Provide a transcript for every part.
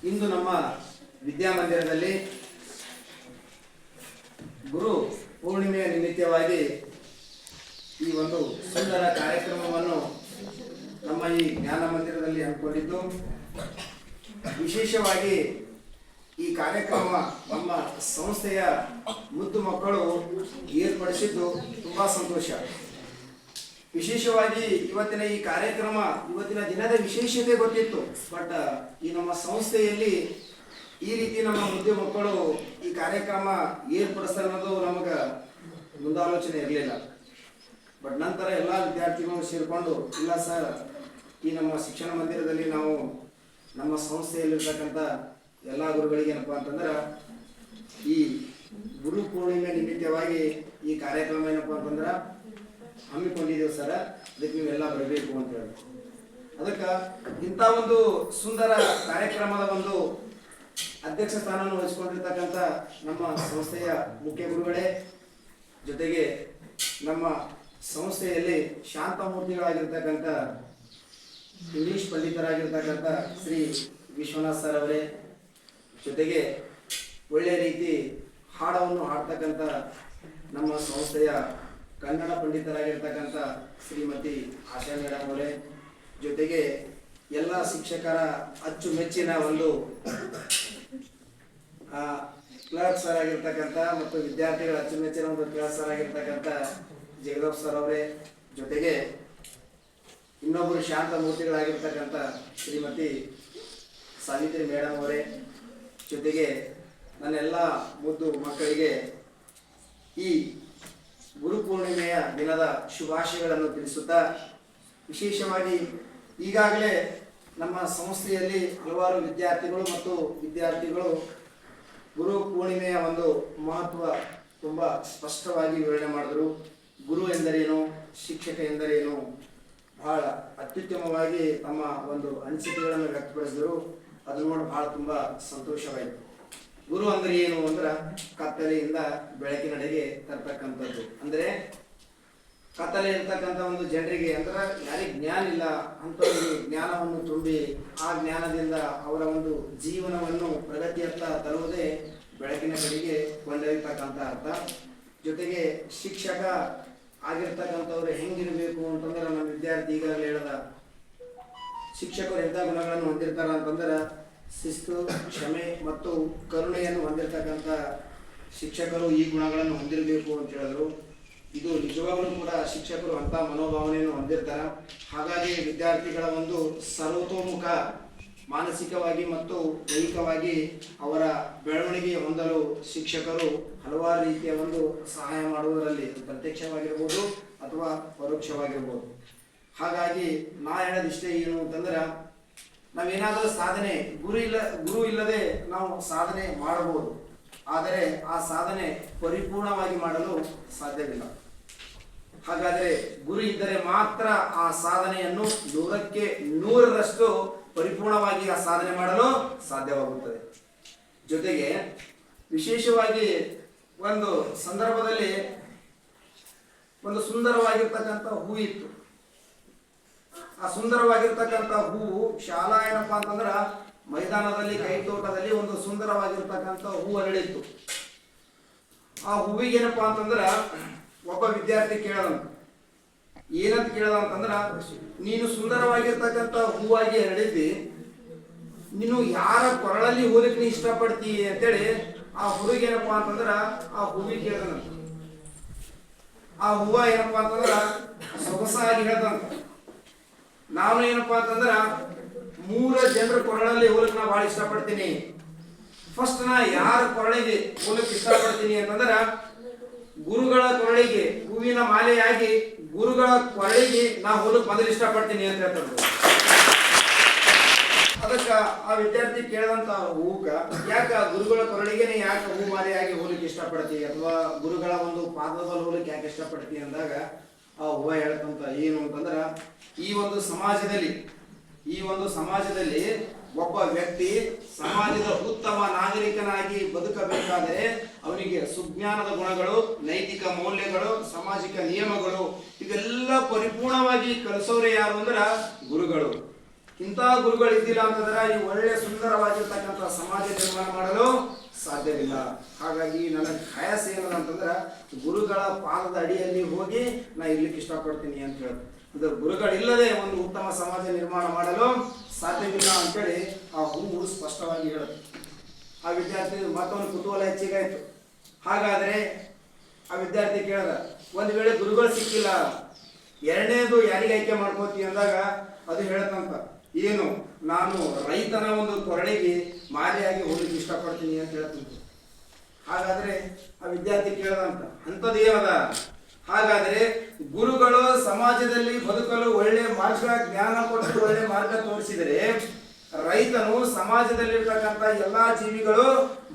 ಇಂದು ನಮ್ಮ ವಿದ್ಯಾಮಂದಿರದಲ್ಲಿ ಗುರು ಪೂರ್ಣಿಮೆಯ ನಿಮಿತ್ತವಾಗಿ ಈ ಒಂದು ಸುಂದರ ಕಾರ್ಯಕ್ರಮವನ್ನು ನಮ್ಮ ಈ ಜ್ಞಾನ ಮಂದಿರದಲ್ಲಿ ಹಮ್ಮಿಕೊಂಡಿದ್ದು, ವಿಶೇಷವಾಗಿ ಈ ಕಾರ್ಯಕ್ರಮ ನಮ್ಮ ಸಂಸ್ಥೆಯ ಮುದ್ದು ಮಕ್ಕಳು ಏರ್ಪಡಿಸಿದ್ದು ತುಂಬಾ ಸಂತೋಷ. ವಿಶೇಷವಾಗಿ ಇವತ್ತಿನ ಈ ಕಾರ್ಯಕ್ರಮ, ಇವತ್ತಿನ ದಿನದ ವಿಶೇಷತೆ ಗೊತ್ತಿತ್ತು, ಬಟ್ ಈ ನಮ್ಮ ಸಂಸ್ಥೆಯಲ್ಲಿ ಈ ರೀತಿ ನಮ್ಮ ಮುದ್ದು ಮಕ್ಕಳು ಈ ಕಾರ್ಯಕ್ರಮ ಏರ್ಪಡಿಸ್ತಾರೆ ಅನ್ನೋದು ನಮಗೆ ಮುಂದಾಲೋಚನೆ ಇರಲಿಲ್ಲ. ಬಟ್ ನಂತರ ಎಲ್ಲ ವಿದ್ಯಾರ್ಥಿಗಳು ಸೇರಿಕೊಂಡು, ಇಲ್ಲ ಸರ್, ಈ ನಮ್ಮ ಶಿಕ್ಷಣ ಮಂದಿರದಲ್ಲಿ ನಾವು ನಮ್ಮ ಸಂಸ್ಥೆಯಲ್ಲಿರ್ತಕ್ಕಂಥ ಎಲ್ಲ ಗುರುಗಳಿಗೆ ಏನಪ್ಪ ಅಂತಂದ್ರೆ ಈ ಗುರು ಪೂರ್ಣಿಮೆ ನಿಮಿತ್ತವಾಗಿ ಈ ಕಾರ್ಯಕ್ರಮ ಏನಪ್ಪ ಅಂತಂದ್ರೆ ಹಮ್ಮಿಕೊಂಡಿದ್ದೇವೆ ಸರ್, ಅದಕ್ಕೆ ನೀವೆಲ್ಲ ಬರಬೇಕು ಅಂತ ಹೇಳಿ. ಅದಕ್ಕೆ ಇಂಥ ಒಂದು ಸುಂದರ ಕಾರ್ಯಕ್ರಮದ ಒಂದು ಅಧ್ಯಕ್ಷ ಸ್ಥಾನವನ್ನು ವಹಿಸಿಕೊಂಡಿರ್ತಕ್ಕಂಥ ನಮ್ಮ ಸಂಸ್ಥೆಯ ಮುಖ್ಯ ಗುರುಗಳೇ, ಜೊತೆಗೆ ನಮ್ಮ ಸಂಸ್ಥೆಯಲ್ಲಿ ಶಾಂತಮೂರ್ತಿಗಳಾಗಿರ್ತಕ್ಕಂಥ ಇಂಗ್ಲಿಷ್ ಪಂಡಿತರಾಗಿರ್ತಕ್ಕಂಥ ಶ್ರೀ ವಿಶ್ವನಾಥ್ ಸರ್ ಅವರೇ, ಜೊತೆಗೆ ಒಳ್ಳೆಯ ರೀತಿ ಹಾಡವನ್ನು ಹಾಡ್ತಕ್ಕಂಥ ನಮ್ಮ ಸಂಸ್ಥೆಯ ಕನ್ನಡ ಪಂಡಿತರಾಗಿರ್ತಕ್ಕಂಥ ಶ್ರೀಮತಿ ಆಶಾ ಮೇಡಮ್ ಅವರೇ, ಜೊತೆಗೆ ಎಲ್ಲ ಶಿಕ್ಷಕರ ಅಚ್ಚುಮೆಚ್ಚಿನ ಒಂದು ಕ್ಲರ್ಕ್ ಸರ್ ಆಗಿರ್ತಕ್ಕಂಥ ಮತ್ತು ವಿದ್ಯಾರ್ಥಿಗಳ ಅಚ್ಚುಮೆಚ್ಚಿನ ಒಂದು ಕ್ಲರ್ಕ್ ಸರ್ ಆಗಿರ್ತಕ್ಕಂಥ ಜಗದಾಪ್ ಸರ್ ಅವರೇ, ಜೊತೆಗೆ ಇನ್ನೊಬ್ಬರು ಶಾಂತ ಮೂರ್ತಿಗಳಾಗಿರ್ತಕ್ಕಂಥ ಶ್ರೀಮತಿ ಸಾವಿತ್ರಿ ಮೇಡಮ್ ಅವರೇ, ಜೊತೆಗೆ ನನ್ನೆಲ್ಲ ಮುದ್ದು ಮಕ್ಕಳಿಗೆ ಈ ಗುರುಪೂರ್ಣಿಮೆಯ ದಿನದ ಶುಭಾಶಯಗಳನ್ನು ತಿಳಿಸುತ್ತಾ, ವಿಶೇಷವಾಗಿ ಈಗಾಗಲೇ ನಮ್ಮ ಸಂಸ್ಥೆಯಲ್ಲಿ ಹಲವಾರು ವಿದ್ಯಾರ್ಥಿಗಳು ಗುರು ಪೂರ್ಣಿಮೆಯ ಒಂದು ಮಹತ್ವ ತುಂಬ ಸ್ಪಷ್ಟವಾಗಿ ವಿವರಣೆ ಮಾಡಿದರು. ಗುರು ಎಂದರೇನು, ಶಿಕ್ಷಕ ಎಂದರೇನು, ಬಹಳ ಅತ್ಯುತ್ತಮವಾಗಿ ತಮ್ಮ ಒಂದು ಅನಿಸಿಕೆಗಳನ್ನು ವ್ಯಕ್ತಪಡಿಸಿದರು. ಅದು ನೋಡಿ ಬಹಳ ತುಂಬ ಸಂತೋಷವಾಯಿತು. ಗುರು ಅಂದ್ರೆ ಏನು ಅಂದ್ರೆ ಕತ್ತಲೆಯಿಂದ ಬೆಳಕಿನಡೆಗೆ ತರ್ತಕ್ಕಂಥದ್ದು. ಅಂದ್ರೆ ಕತ್ತಲೆ ಇರ್ತಕ್ಕಂಥ ಒಂದು ಜನರಿಗೆ, ಅಂದ್ರೆ ಯಾರಿಗೆ ಜ್ಞಾನ ಇಲ್ಲ ಅಂಥವ್ರಿಗೆ ಜ್ಞಾನವನ್ನು ತುಂಬಿ ಆ ಜ್ಞಾನದಿಂದ ಅವರ ಒಂದು ಜೀವನವನ್ನು ಪ್ರಗತಿಯತ್ತ ತರುವುದೇ ಬೆಳಕಿನ ಕಡೆಗೆ ಕೊಂಡೊಯ್ಯತಕ್ಕಂಥ ಅರ್ಥ. ಜೊತೆಗೆ ಶಿಕ್ಷಕ ಆಗಿರ್ತಕ್ಕಂಥವ್ರು ಹೆಂಗಿರಬೇಕು ಅಂತಂದ್ರೆ, ನಮ್ಮ ವಿದ್ಯಾರ್ಥಿ ಈಗಾಗಲೇ ಹೇಳದ ಶಿಕ್ಷಕರು ಎಂಥ ಗುಣಗಳನ್ನು ಹೊಂದಿರ್ತಾರ ಅಂತಂದ್ರೆ ಶಿಸ್ತು, ಕ್ಷಮೆ ಮತ್ತು ಕರುಣೆಯನ್ನು ಹೊಂದಿರತಕ್ಕಂಥ ಶಿಕ್ಷಕರು ಈ ಗುಣಗಳನ್ನು ಹೊಂದಿರಬೇಕು ಅಂತ ಹೇಳಿದ್ರು. ಇದು ನಿಜವಾಗ್ಲೂ ಕೂಡ ಶಿಕ್ಷಕರು ಅಂಥ ಮನೋಭಾವನೆಯನ್ನು ಹೊಂದಿರ್ತಾರೆ. ಹಾಗಾಗಿ ವಿದ್ಯಾರ್ಥಿಗಳ ಒಂದು ಸರ್ವತೋಮುಖ ಮಾನಸಿಕವಾಗಿ ಮತ್ತು ದೈಹಿಕವಾಗಿ ಅವರ ಬೆಳವಣಿಗೆ ಹೊಂದಲು ಶಿಕ್ಷಕರು ಹಲವಾರು ರೀತಿಯ ಒಂದು ಸಹಾಯ ಮಾಡುವುದರಲ್ಲಿ ಪ್ರತ್ಯಕ್ಷವಾಗಿರ್ಬೋದು ಅಥವಾ ಪರೋಕ್ಷವಾಗಿರ್ಬೋದು. ಹಾಗಾಗಿ ನಾ ಹೇಳೋದಿಷ್ಟೇ ಏನು ಅಂತಂದ್ರೆ, ನಾವೇನಾದರೂ ಸಾಧನೆ ಗುರು ಇಲ್ಲದೆ ನಾವು ಸಾಧನೆ ಮಾಡಬಹುದು, ಆದರೆ ಆ ಸಾಧನೆ ಪರಿಪೂರ್ಣವಾಗಿ ಮಾಡಲು ಸಾಧ್ಯವಿಲ್ಲ. ಹಾಗಾದರೆ ಗುರು ಇದ್ದರೆ ಮಾತ್ರ ಆ ಸಾಧನೆಯನ್ನು 100ಕ್ಕೆ 100ರಷ್ಟು ಪರಿಪೂರ್ಣವಾಗಿ ಆ ಸಾಧನೆ ಮಾಡಲು ಸಾಧ್ಯವಾಗುತ್ತದೆ. ಜೊತೆಗೆ ವಿಶೇಷವಾಗಿ ಒಂದು ಸಂದರ್ಭದಲ್ಲಿ ಒಂದು ಸುಂದರವಾಗಿರ್ತಕ್ಕಂಥ ಹೂ ಇತ್ತು. ಆ ಸುಂದರವಾಗಿರ್ತಕ್ಕಂಥ ಹೂವು ಶಾಲಾ ಏನಪ್ಪಾ ಅಂತಂದ್ರ ಮೈದಾನದಲ್ಲಿ, ಕೈ ತೋಟದಲ್ಲಿ ಒಂದು ಸುಂದರವಾಗಿರ್ತಕ್ಕಂಥ ಹೂ ಅರಳಿತ್ತು. ಆ ಹೂವಿಗೆ ಏನಪ್ಪಾ ಅಂತಂದ್ರ ಒಬ್ಬ ವಿದ್ಯಾರ್ಥಿ ಕೇಳದಂತ, ಏನಂತ ಕೇಳದ ಅಂತಂದ್ರ, ನೀನು ಸುಂದರವಾಗಿರ್ತಕ್ಕಂಥ ಹೂವಾಗಿ ಹರಡಿದ್ದಿ, ನೀನು ಯಾರ ಕೊರಳಲ್ಲಿ ಹೋಲಿಕ್ಕೆ ನೀ ಇಷ್ಟಪಡ್ತಿ ಅಂತೇಳಿ ಆ ಹುಡುಗಿ ಏನಪ್ಪಾ ಅಂತಂದ್ರ ಆ ಹೂವಿಗೆ ಕೇಳದಂತ. ಆ ಹೂವ ಏನಪ್ಪಾ ಅಂತಂದ್ರ ಸೊಗಸಾಗಿ ಹೇಳ್ದಂತ, ನಾನು ಏನಪ್ಪಾ ಅಂತಂದ್ರ 3 ಜನರ ಕೊರಳಲ್ಲಿ ಹೋಲಕ್ ನಾ ಬಹಳ ಇಷ್ಟಪಡ್ತೀನಿ. ಫಸ್ಟ್ ನಾ ಯಾರ ಕೊರಳಿಗೆ ಹೋಲಕ್ ಇಷ್ಟಪಡ್ತೀನಿ ಅಂತಂದ್ರ ಗುರುಗಳ ಕೊರಳಿಗೆ ಹೂವಿನ ಮಾಲೆಯಾಗಿ ಗುರುಗಳ ಕೊರಳಿಗೆ ನಾ ಹೋಲಕ್ ಮೊದಲು ಇಷ್ಟಪಡ್ತೀನಿ ಅಂತ ಹೇಳ್ತಾರೆ. ಅದಕ್ಕ ಆ ವಿದ್ಯಾರ್ಥಿ ಕೇಳದಂತ ಹೂಕ, ಯಾಕ ಗುರುಗಳ ಕೊರಳಿಗೆ ಯಾಕೆ ಹೂ ಮಾಲೆಯಾಗಿ ಹೋಲಿಕ್ಕೆ ಇಷ್ಟಪಡ್ತಿ, ಅಥವಾ ಗುರುಗಳ ಒಂದು ಪಾದದಲ್ಲಿ ಹೋಲಿಕ್ಕೆ ಯಾಕೆ ಇಷ್ಟಪಡ್ತಿ ಅಂದಾಗ ಆ ಹೂವ ಹೇಳ್ತಂತ ಏನು ಅಂತಂದ್ರ, ಈ ಒಂದು ಸಮಾಜದಲ್ಲಿ ಒಬ್ಬ ವ್ಯಕ್ತಿ ಸಮಾಜದ ಉತ್ತಮ ನಾಗರಿಕನಾಗಿ ಬದುಕಬೇಕಾದರೆ ಅವನಿಗೆ ಸುಜ್ಞಾನದ ಗುಣಗಳು, ನೈತಿಕ ಮೌಲ್ಯಗಳು, ಸಾಮಾಜಿಕ ನಿಯಮಗಳು ಇವೆಲ್ಲ ಪರಿಪೂರ್ಣವಾಗಿ ಕಲಿಸೋರೆ ಯಾರು ಅಂದ್ರ ಗುರುಗಳು. ಇಂಥ ಗುರುಗಳು ಇದ್ದಿಲ್ಲ ಅಂತಂದ್ರೆ ಈ ಒಳ್ಳೆ ಸುಂದರವಾಗಿರ್ತಕ್ಕಂಥ ಸಮಾಜ ನಿರ್ಮಾಣ ಮಾಡಲು ಸಾಧ್ಯವಿಲ್ಲ. ಹಾಗಾಗಿ ನನ್ನ ಖಾಯಸ್ ಏನದ ಅಂತಂದ್ರೆ ಗುರುಗಳ ಪಾದದ ಅಡಿಯಲ್ಲಿ ಹೋಗಿ ನಾ ಇರ್ಲಿಕ್ಕೆ ಇಷ್ಟಪಡ್ತೀನಿ ಅಂತ ಹೇಳಿ, ಇದು ಗುರುಗಳಿಲ್ಲದೆ ಒಂದು ಉತ್ತಮ ಸಮಾಜ ನಿರ್ಮಾಣ ಮಾಡಲು ಸಾಧ್ಯವಿಲ್ಲ ಅಂತೇಳಿ ಆ ಹೂವು ಸ್ಪಷ್ಟವಾಗಿ ಹೇಳುತ್ತೆ. ಆ ವಿದ್ಯಾರ್ಥಿ ಮತ್ತೊಂದು ಕುತೂಹಲ ಹೆಚ್ಚಿಗಾಯ್ತು. ಹಾಗಾದ್ರೆ ಆ ವಿದ್ಯಾರ್ಥಿ ಕೇಳಿದ, ಒಂದು ವೇಳೆ ಗುರುಗಳು ಸಿಕ್ಕಿಲ್ಲ, ಎರಡನೇದು ಯಾರಿಗೆ ಆಯ್ಕೆ ಮಾಡ್ಕೋತಿ ಅಂದಾಗ ಅದು ಹೇಳತ್ತಂತ, ಏನು ನಾನು ರೈತನ ಒಂದು ಕೊರಳಿಗೆ ಮಾಲೆಯಾಗಿ ಹೋಗ್ಲಿಕ್ಕೆ ಇಷ್ಟಪಡ್ತೀನಿ ಅಂತ ಹೇಳ್ತಂತ. ಹಾಗಾದ್ರೆ ಆ ವಿದ್ಯಾರ್ಥಿ ಕೇಳದಂತ, ಅಂಥದ್ದು ಏನದ? ಹಾಗಾದ್ರೆ ಗುರುಗಳು ಸಮಾಜದಲ್ಲಿ ಬದುಕಲು ಒಳ್ಳೆ ಮಾರ್ಗ, ಜ್ಞಾನ ಕೊಟ್ಟು ಒಳ್ಳೆ ಮಾರ್ಗ ತೋರಿಸಿದರೆ, ರೈತನು ಸಮಾಜದಲ್ಲಿರ್ತಕ್ಕಂಥ ಎಲ್ಲಾ ಜೀವಿಗಳು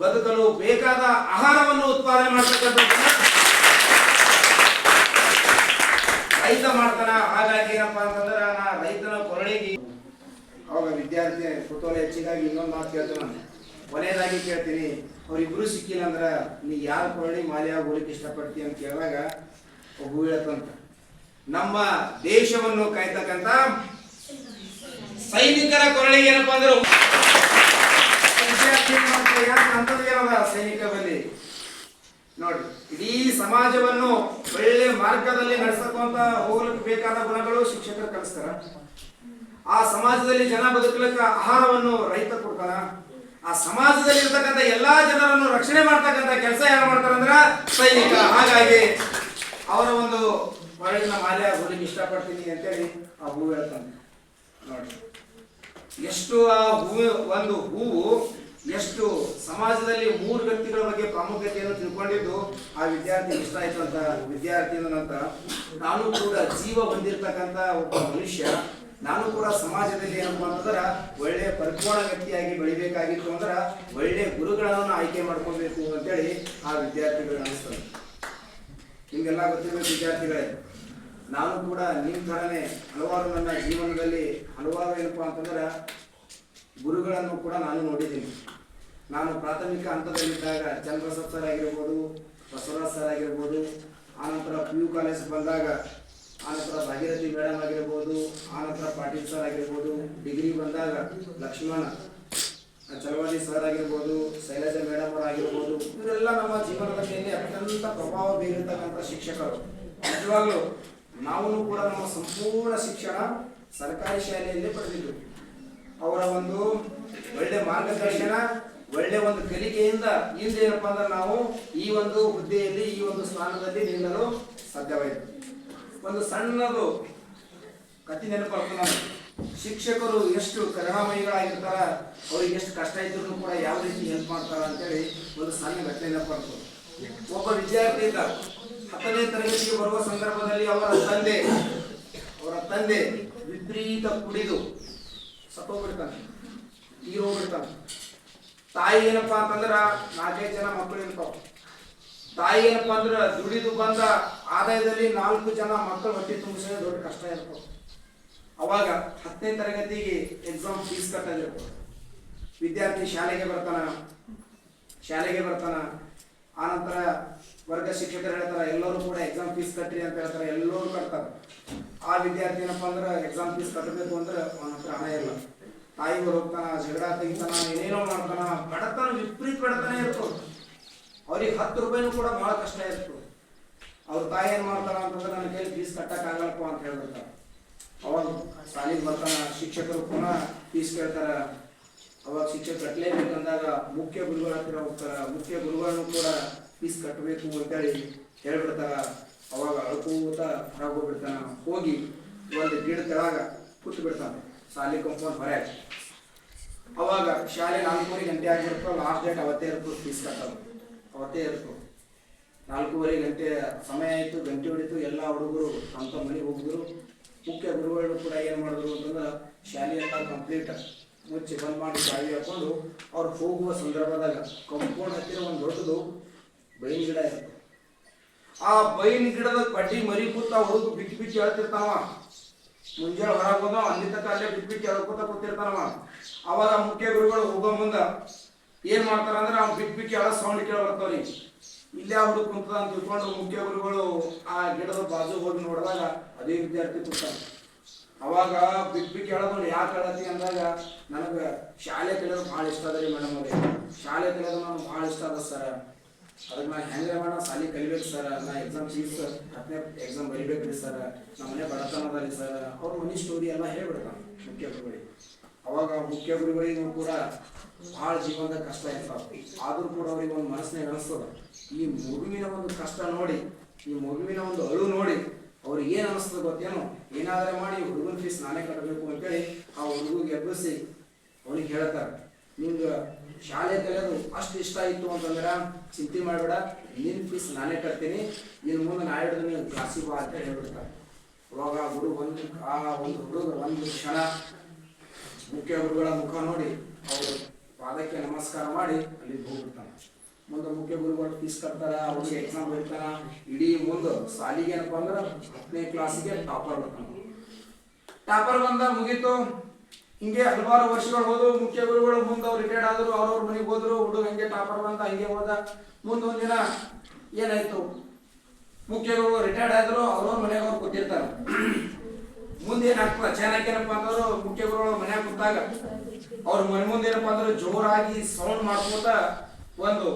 ಬದುಕಲು ಬೇಕಾದ ಆಹಾರವನ್ನು ಉತ್ಪಾದನೆ ಮಾಡ್ತಕ್ಕಂಥ ರೈತ ಮಾಡ್ತಾನ. ಹಾಗಾಗಿ ಏನಪ್ಪಾ ಅಂತಂದ್ರೆ ನಾ ರೈತನ ಕೊರಳಿಗೆ. ಅವಾಗ ವಿದ್ಯಾರ್ಥಿ ಕುತೂಹಲ ಹೆಚ್ಚಿಗಾಗಿ ಇನ್ನೊಂದು ಮಾತು ಕೇಳ್ತಾನೆ ನಾನು. ಕೊನೆಯದಾಗಿ ಕೇಳ್ತೀನಿ, ಅವ್ರಿಬ್ರು ಸಿಕ್ಕಿಲ್ಲ ಅಂದ್ರ ನೀ ಯಾರ ಕೊರಳಿ ಮಾಲೆಯಾಗಿ ಹೋಗ್ಲಿಕ್ಕೆ ಇಷ್ಟಪಡ್ತಿ ಅಂತ ಕೇಳಿದಾಗ ಒಬ್ಬ ಹೇಳ್ತಂತ, ನಮ್ಮ ದೇಶವನ್ನು ಕಾಯ್ತಕ್ಕಂಥ ಸೈನಿಕರ ಕೊರಳಿಗೆ ಏನಪ್ಪಾ ಅಂದ್ರೆ ಸೈನಿಕ ಬಲ್ಲಿ ನೋಡ್ರಿ, ಇಡೀ ಸಮಾಜವನ್ನು ಒಳ್ಳೆ ಮಾರ್ಗದಲ್ಲಿ ನಡೆಸಕೊಂತ ಹೋಗ್ಲಿಕ್ಕೆ ಬೇಕಾದ ಗುಣಗಳು ಶಿಕ್ಷಕರು ಕಲಿಸ್ತಾರ. ಆ ಸಮಾಜದಲ್ಲಿ ಜನ ಬದುಕಲಿಕ್ಕೆ ಆಹಾರವನ್ನು ರೈತ ಕೊಡ್ತಾನ. ಆ ಸಮಾಜದಲ್ಲಿ ಇರ್ತಕ್ಕಂಥ ಎಲ್ಲಾ ಜನರನ್ನು ರಕ್ಷಣೆ ಮಾಡ್ತಕ್ಕಂಥ ಕೆಲಸ ಯಾರು ಮಾಡ್ತಾರಂದ್ರ ಸೈನಿಕ. ಹಾಗಾಗಿ ಅವರ ಒಂದು ಹೊರಗಿನ ಮಾಲೆ ಹೋಗ್ಲಿಕ್ಕೆ ಇಷ್ಟಪಡ್ತೀನಿ ಅಂತೇಳಿ ಆ ಹೂವು ಹೇಳ್ತಾನೆ. ನೋಡಿ ಎಷ್ಟು ಆ ಹೂವು, ಒಂದು ಹೂವು ಎಷ್ಟು ಸಮಾಜದಲ್ಲಿ ಮೂರು ವ್ಯಕ್ತಿಗಳ ಬಗ್ಗೆ ಪ್ರಾಮುಖ್ಯತೆಯನ್ನು ತಿಳ್ಕೊಂಡಿದ್ದು ಆ ವಿದ್ಯಾರ್ಥಿ ಇಷ್ಟ ಆಯ್ತು ಅಂತ. ವಿದ್ಯಾರ್ಥಿ ನಂತರ ನಾನು ಕೂಡ ಜೀವ ಹೊಂದಿರತಕ್ಕಂಥ ಒಬ್ಬ ಮನುಷ್ಯ, ನಾನು ಕೂಡ ಸಮಾಜದಲ್ಲಿ ಏನಪ್ಪಾ ಅಂತಂದ್ರೆ ಒಳ್ಳೆ ಪರಿಪೂರ್ಣ ವ್ಯಕ್ತಿಯಾಗಿ ಬೆಳಿಬೇಕಾಗಿತ್ತು ಅಂದ್ರೆ ಒಳ್ಳೆ ಗುರುಗಳನ್ನು ಆಯ್ಕೆ ಮಾಡ್ಕೊಳ್ಬೇಕು ಅಂತೇಳಿ ಆ ವಿದ್ಯಾರ್ಥಿಗಳು ಅನಿಸ್ತದೆ. ನಿಮ್ಗೆಲ್ಲ ಗೊತ್ತಿರಬೇಕು ವಿದ್ಯಾರ್ಥಿಗಳೇ, ನಾನು ಕೂಡ ನಿಮ್ಮ ಥರನೇ ಹಲವಾರು ನನ್ನ ಜೀವನದಲ್ಲಿ ಹಲವಾರು ಏನಪ್ಪಾ ಅಂತಂದ್ರೆ ಗುರುಗಳನ್ನು ಕೂಡ ನಾನು ನೋಡಿದ್ದೀನಿ. ನಾನು ಪ್ರಾಥಮಿಕ ಹಂತದಲ್ಲಿದ್ದಾಗ ಚಂದ್ರಪ್ರಸಾದ್ ಸರ್ ಆಗಿರ್ಬೋದು, ಬಸವರಾಜ್ ಸರ್ ಆಗಿರ್ಬೋದು, ಆನಂತರ PU ಕಾಲೇಜ್ ಬಂದಾಗ ಆನಂತರ ಭಾಗೀರಥಿ ಮೇಡಮ್ ಆಗಿರ್ಬೋದು, ಆನಂತರ ಪಾಟೀಲ್ ಸರ್ ಆಗಿರ್ಬೋದು, ಡಿಗ್ರಿ ಬಂದಾಗ ಲಕ್ಷ್ಮಣ ಚಲವಾದಿ ಸರ್ ಆಗಿರ್ಬೋದು, ಶೈಲಜಾ ಮೇಡಮ್ ಅವರು ಆಗಿರ್ಬೋದು, ಇವರೆಲ್ಲ ನಮ್ಮ ಜೀವನದ ಮೇಲೆ ಅತ್ಯಂತ ಪ್ರಭಾವ ಬೀರಿರ್ತಕ್ಕಂಥ ಶಿಕ್ಷಕರು. ನಿಜವಾಗ್ಲೂ ನಾವು ಕೂಡ ನಮ್ಮ ಸಂಪೂರ್ಣ ಶಿಕ್ಷಣ ಸರ್ಕಾರಿ ಶಾಲೆಯಲ್ಲೇ ಪಡೆದಿದ್ದು. ಅವರ ಒಂದು ಒಳ್ಳೆ ಮಾರ್ಗದರ್ಶನ, ಒಳ್ಳೆ ಒಂದು ಕಲಿಕೆಯಿಂದ ಇಂದೇನಪ್ಪ ಅಂದ್ರೆ ನಾವು ಈ ಒಂದು ಹುದ್ದೆಯಲ್ಲಿ, ಈ ಒಂದು ಸ್ಥಾನದಲ್ಲಿ ನಿಲ್ಲಲು ಸಾಧ್ಯವಾಯಿತು. ಒಂದು ಸಣ್ಣದು ಕಥೆ ನೆನಪಾಗ್ತದೆ ನಾನು. ಶಿಕ್ಷಕರು ಎಷ್ಟು ಕರುಣಾಮಯಿಗಳಾಗಿರ್ತಾರ, ಅವ್ರಿಗೆ ಎಷ್ಟು ಕಷ್ಟ ಇದ್ರು ಕೂಡ ಯಾವ ರೀತಿ ಹೆಲ್ಪ್ ಮಾಡ್ತಾರ ಅಂತೇಳಿ ಒಂದು ಸಣ್ಣ ಘಟನೆ ನೆನಪಾಗ್ತದೆ. ಒಬ್ಬ ವಿದ್ಯಾರ್ಥಿ ಇದ್ದ, 10ನೇ ತರಗತಿಗೆ ಬರುವ ಸಂದರ್ಭದಲ್ಲಿ ಅವರ ತಂದೆ ವಿಪರೀತ ಕುಡಿದು ಸತ್ತೋಗ್ಬಿಡ್ತಾನೆ, ತೀರೋಗ್ಬಿಡ್ತಾನೆ. ತಾಯಿ ಏನಪ್ಪಾ ಅಂತಂದ್ರ 4-5 ಜನ ಮಕ್ಕಳು ಇರ್ತಾವ. ತಾಯಿ ಏನಪ್ಪಾ ಅಂದ್ರ ದುಡಿದು ಬಂದ ಆದಾಯದಲ್ಲಿ 4 ಜನ ಮಕ್ಕಳು ಹೊಟ್ಟೆ ತುಂಬಿಸೋದು ದೊಡ್ಡ ಕಷ್ಟ ಇರ್ತಾವ. ಅವಾಗ 10ನೇ ತರಗತಿಗೆ ಎಕ್ಸಾಮ್ ಫೀಸ್ ಕಟ್ಟದಿರ್ತಾವ. ವಿದ್ಯಾರ್ಥಿ ಶಾಲೆಗೆ ಬರ್ತಾನ. ಆನಂತರ ವರ್ಗ ಶಿಕ್ಷಕರು ಹೇಳ್ತಾರೆ ಎಲ್ಲರೂ ಕೂಡ ಎಕ್ಸಾಮ್ ಫೀಸ್ ಕಟ್ರಿ ಅಂತ ಹೇಳ್ತಾರೆ, ಎಲ್ಲರೂ ಕಟ್ತಾರೆ. ಆ ವಿದ್ಯಾರ್ಥಿ ಏನಪ್ಪಾ ಅಂದ್ರೆ ಎಕ್ಸಾಮ್ ಫೀಸ್ ಕಟ್ಟಬೇಕು ಅಂದ್ರೆ ಅವನ ಹತ್ರ ಹಣ ಇಲ್ಲ. ತಾಯಿಗಳು ಹೋಗ್ತಾನ, ಜಗಳ ತೆಗಿತಾನ, ಏನೇನೋ ಮಾಡ್ತಾನ, ಬಡತನ ವಿಪರೀತ ಬಡತನ ಇರ್ತದೆ. ಅವ್ರಿಗೆ 10 ರೂಪಾಯಿನೂ ಕೂಡ ಬಹಳ ಕಷ್ಟ ಇರ್ತದೆ. ಅವ್ರ ತಾಯಿ ಏನ್ ಮಾಡ್ತಾರ ಅಂತಂದ್ರೆ ನನ್ನ ಕೈಲಿ ಫೀಸ್ ಕಟ್ಟಕ್ ಆಗಲ್ಲಪ್ಪ ಅಂತ ಹೇಳ್ಬಿಡ್ತಾರ. ಅವಾಗ ಶಾಲೆಗೆ ಬರ್ತಾನ, ಶಿಕ್ಷಕರು ಪುನಃ ಫೀಸ್ ಕೇಳ್ತಾರ. ಅವಾಗ ಶಿಕ್ಷಕ ಕಟ್ಟಲೇಬೇಕಂದಾಗ ಮುಖ್ಯ ಗುರುಗಳ ಹತ್ರ ಹೋಗ್ತಾರ. ಮುಖ್ಯ ಗುರುಗಳನ್ನು ಕೂಡ ಫೀಸ್ ಕಟ್ಟಬೇಕು ಅಂತೇಳಿ ಹೇಳ್ಬಿಡ್ತಾರ. ಅವಾಗ ಅಳ್ಕೋತ ಹೊರಗೋಗ್ಬಿಡ್ತಾನ. ಹೋಗಿ ಒಂದು ಗಿಡ ಕೆಳಗ ಕೂತು ಬಿಡ್ತಾನೆ, ಶಾಲೆ ಕಂಪೌಂಡ್ ಹೊರಗೆ. ಅವಾಗ ಶಾಲೆ 4:30 ಗಂಟೆ ಆಗಿರ್ತೋ, ಲಾಸ್ಟ್ ಡೇಟ್ ಅವತ್ತೇ ಇರ್ತದೆ, ಫೀಸ್ ಕಟ್ಟೋದು ಅವತ್ತೇ ಇರ್ತದೆ. 4:30 ಗಂಟೆ ಸಮಯ ಆಯಿತು, ಗಂಟೆ ಹೊಡಿತು, ಎಲ್ಲ ಹುಡುಗರು ತಮ್ಮ ಮನೆಗೆ ಹೋಗಿದ್ರು. ಮುಖ್ಯ ಗುರುಗಳು ಕೂಡ ಏನು ಮಾಡಿದ್ರು ಅಂತಂದ್ರೆ ಶಾಲೆಯೆಲ್ಲ ಕಂಪ್ಲೀಟ್ ಮುಚ್ಚಿ ಬಂದ್ ಮಾಡಿ ಗಾಳಿ ಹಾಕೊಂಡು ಅವ್ರು ಹೋಗುವ ಸಂದರ್ಭದಾಗ ಕಂಪೌಂಡ್ ಹತ್ತಿರ ಒಂದು ದೊಡ್ಡದು ಬೈನ್ ಗಿಡ ಇರುತ್ತೆ. ಆ ಬೈನ್ ಗಿಡದ ಕಡ್ಡಿ ಮರಿ ಕೂತ ಹುಡುಗ ಬಿಟ್ಟು ಹೇಳ್ತಿರ್ತಾವ. ಮುಂಜಾನೆ ಹೊರಗೆ ಹೋದ ಅಲ್ಲಿ ತಕ್ಕ ಅಲ್ಲೇ ಬಿಟ್ಟು ಹೇಳ್ಕೊತ ಕೂತಿರ್ತಾನವ. ಅವಾಗ ಮುಖ್ಯ ಗುರುಗಳು ಹೋಗೋ ಮುಂದ ಏನ್ ಮಾಡ್ತಾರ ಅಂದ್ರೆ ಅವ್ನು ಬಿಟ್ಟು ಹೇಳೋ ಸೌಂಡ್ ಕೇಳ ಬರ್ತಾವ್ರಿ. ಇಲ್ಲೇ ಹುಡುಗ ಕುಂತದ ಅಂತ ತಿಳ್ಕೊಂಡು ಮುಖ್ಯ ಗುರುಗಳು ಆ ಗಿಡದ ಬಾಜು ಹೋಗಿ ನೋಡಿದಾಗ ಅದೇ ವಿದ್ಯಾರ್ಥಿ ಕೂತಾನೆ. ಅವಾಗ ಬಿಟ್ಟು ಹೇಳೋದು ಯಾಕೆ ಹೇಳತ್ತಿ ಅಂದಾಗ ನನಗೆ ಶಾಲೆ ಕಲಿಯೋದು ಭಾಳ ಇಷ್ಟ ಅದ ರೀ ಮೇಡಮ್ ಅವ್ರಿಗೆ. ಶಾಲೆ ಕಲಿಯೋದು ನನಗೆ ಭಾಳ ಇಷ್ಟ ಅದ ಸರ್. ಅದಕ್ಕೆ ನಾ ಹೆಂಗೆ ಮಾಡ ಶಾಲೆ ಕಲಿಬೇಕು ಸರ್. ನಾ ಎಕ್ಸಾಮ್ ಫೀಸ್ 10ನೇ ಎಕ್ಸಾಮ್ ಬರಿಬೇಕು ರೀ ಸರ್. ನಮ್ಮ ಮನೆ ಬಡತನದ ರೀ ಸರ್. ಅವ್ರ ಮನೆ ಸ್ಟೋರಿ ಎಲ್ಲ ಹೇಳ್ಬಿಡ್ತಾನೆ ಮುಖ್ಯ ಗುರುಗಳಿಗೆ. ಅವಾಗ ಮುಖ್ಯ ಗುರುಗಳಿಗೂ ಕೂಡ ಭಾಳ ಜೀವನದ ಕಷ್ಟ ಇರ್ತಾವೆ. ಆದರೂ ಕೂಡ ಅವ್ರಿಗೆ ಒಂದು ಮನಸ್ಸಿನಾಗ ಅನಿಸ್ತದ ಈ ಮಗುವಿನ ಒಂದು ಕಷ್ಟ ನೋಡಿ, ಈ ಮಗುವಿನ ಒಂದು ಅಳು ನೋಡಿ ಅವ್ರಿಗೆ ಏನು ಅನಿಸ್ತದೆ ಗೊತ್ತೇನು, ಏನಾದರೂ ಮಾಡಿ ಹುಡುಗನ ಫೀಸ್ ನಾನೇ ಕಟ್ಟಬೇಕು ಅಂತೇಳಿ ಆ ಹುಡುಗಿಗೆ ಎಬ್ಬಿಸಿ ಅವನಿಗೆ ಹೇಳ್ತಾರೆ, ನಿಮ್ಗೆ ಶಾಲೆ ಕಲಿಯೋದು ಅಷ್ಟು ಇಷ್ಟ ಇತ್ತು ಅಂತಂದ್ರೆ ಚಿಂತೆ ಮಾಡಬೇಡ, ನಿನ್ನ ಫೀಸ್ ನಾನೇ ಕಟ್ತೀನಿ, ನಿನ್ನ ಮುಂದೆ ನಾ ಹಿಡಿದು ನೀವು ಕ್ಲಾಸಿಗೆ ಬಾ ಅಂತ ಹೇಳ್ಬಿಡ್ತಾರೆ. ಅವಾಗ ಹುಡುಗ ಒಂದು ಹುಡುಗ ಒಂದು ಕ್ಷಣ ಮುಖ್ಯ ಗುರುಗಳ ಮುಖ ನೋಡಿ ಅವರು ಪಾದಕ್ಕೆ ನಮಸ್ಕಾರ ಮಾಡಿ ಅಲ್ಲಿ ಹೋಗ್ಬಿಡ್ತಾನೆ. ಮುಂದೆ ಮುಖ್ಯ ಗುರುಗಳು ಫೀಸ್ ಕಟ್ತಾರ, ಅವ್ರಿಗೆ ಎಕ್ಸಾಮ್ ಬರೀತಾನ. ಇಡೀ ಮುಂದೆ ಸಾಲಿಗೆ ಏನಪ್ಪ ಅಂದ್ರೆ 10ನೇ ಕ್ಲಾಸಿಗೆ ಟಾಪರ್ ಬರ್ತಾನೆ. ಟಾಪರ್ ಬಂದ ಮುಗೀತು. ಹಿಂಗೆ ಹಲವಾರು ವರ್ಷಗಳು ಹೋದ್ರು. ಮುಖ್ಯ ಗುರುಗಳು ಮುಂದೆ ಅವ್ರು ರಿಟೈರ್ಡ್ ಆದ್ರು, ಅವ್ರವ್ರ ಮನೆಗೆ ಹೋದ್ರು. ಹುಡುಗ ಹಂಗೆ ಟಾಪರ್ ಬಂದ, ಹಂಗೆ ಹೋದ. ಮುಂದೆ ಒಂದಿನ ಏನಾಯ್ತು, ಮುಖ್ಯ ಗುರುಗಳು ರಿಟೈರ್ಡ್ ಆದ್ರು, ಅವ್ರವ್ರ ಮನೆಗೆ ಅವ್ರು ಕೂತಿರ್ತಾರೆ. ಮುಂದೆ ಏನಾಗ್ತದೆ ಚೆನ್ನಾಗಿ ಏನಪ್ಪ ಅಂದ್ರೆ ಮುಖ್ಯ ಗುರುಗಳು ಮನ್ಯಾಗ ಕೂತಾಗ ಅವ್ರ ಮನೆ ಮುಂದೆ ಏನಪ್ಪ ಅಂದ್ರೆ ಜೋರಾಗಿ ಸೌಂಡ್ ಮಾಡ್ಕೋತ ಒಂದು